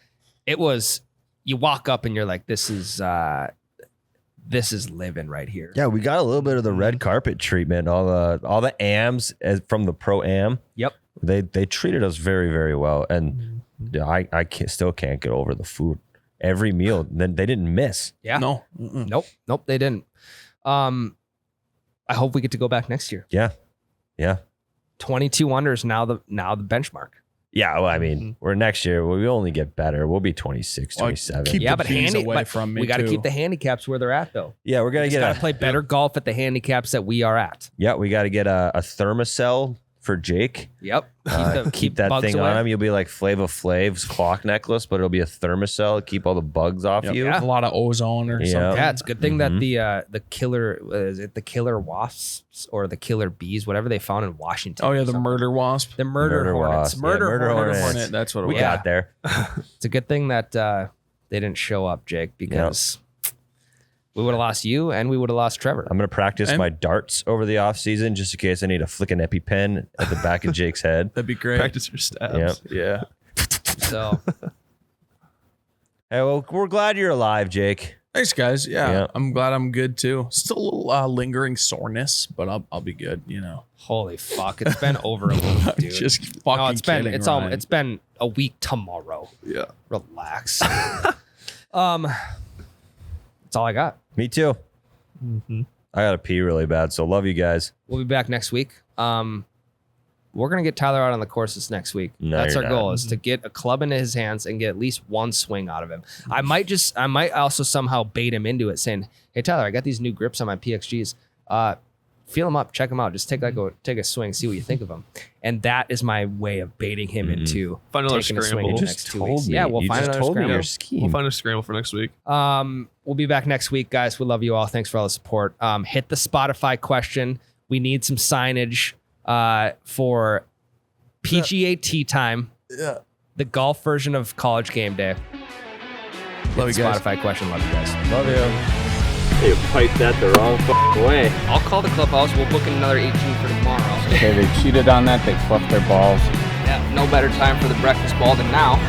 It was, you walk up and you're like, this is living right here. Yeah, we got a little bit of the red carpet treatment. All the AMs from the Pro-Am. Yep. They treated us very, very well. And I still can't get over the food. Every meal, then they didn't miss. Yeah. No. Nope, they didn't. I hope we get to go back next year. Yeah. 22 under is now the benchmark. Yeah, well, I mean, we're next year. We only get better. We'll be 26, Well, 27. keep Yeah, the but bees away but from me, we got to too. keep the handicaps where they're at, though. Yeah, we're gonna We got to play better golf at the handicaps that we are at. Yeah, we got to get a thermocell for Jake. Yep. Keep that bugs thing away. on him. You'll be like Flava Flav's clock necklace, but it'll be a thermocell. Keep all the bugs off Yep. you. Yeah. A lot of ozone or Yeah. something. Yeah, it's a good thing that the killer is it the killer wasps or the killer bees, whatever they found in Washington. Oh or yeah, the something. murder wasp. The murder hornets. wasp. Murder, Yeah, murder hornets. hornets. That's what it We was. got there. It's a good thing that they didn't show up, Jake, because we would have lost you and we would have lost Trevor. I'm gonna practice And- my darts over the off season just in case I need to flick an EpiPen at the back of Jake's head. That'd be great. Practice your stabs. Yep. Yeah. So Hey, well, we're glad you're alive, Jake. Thanks, guys. Yeah, Yeah. I'm glad I'm good too. Still a little lingering soreness, but I'll be good. You know, holy fuck, it's been over a week, dude. just fucking no, it's been kidding, it's Ryan. it's been a week tomorrow. Yeah. Relax. That's all I got. Me too. I gotta pee really bad, so love you guys. We'll be back next week. We're gonna get Tyler out on the course this next week. No, That's our you're goal: not. is to get a club into his hands and get at least one swing out of him. I might also somehow bait him into it, saying, "Hey Tyler, I got these new grips on my PXGs. Feel them up, check them out. Just take a swing, see what you think of them." And that is my way of baiting him into Find another taking a swing scramble. in the You next just 2 told weeks. me. Yeah, we'll You find just another told me scramble. your We'll scheme. find a scramble for next week. We'll be back next week, guys. We love you all. Thanks for all the support. Hit the Spotify question. We need some signage for PGA Tea Time. Yeah. The golf version of College Game Day. Love you guys. Spotify question. Love you guys. Love you. They piped that the wrong way. I'll call the clubhouse. We'll book in another 18 for tomorrow. Okay, they cheated on that. They fluffed their balls. Yeah, no better time for the breakfast ball than now.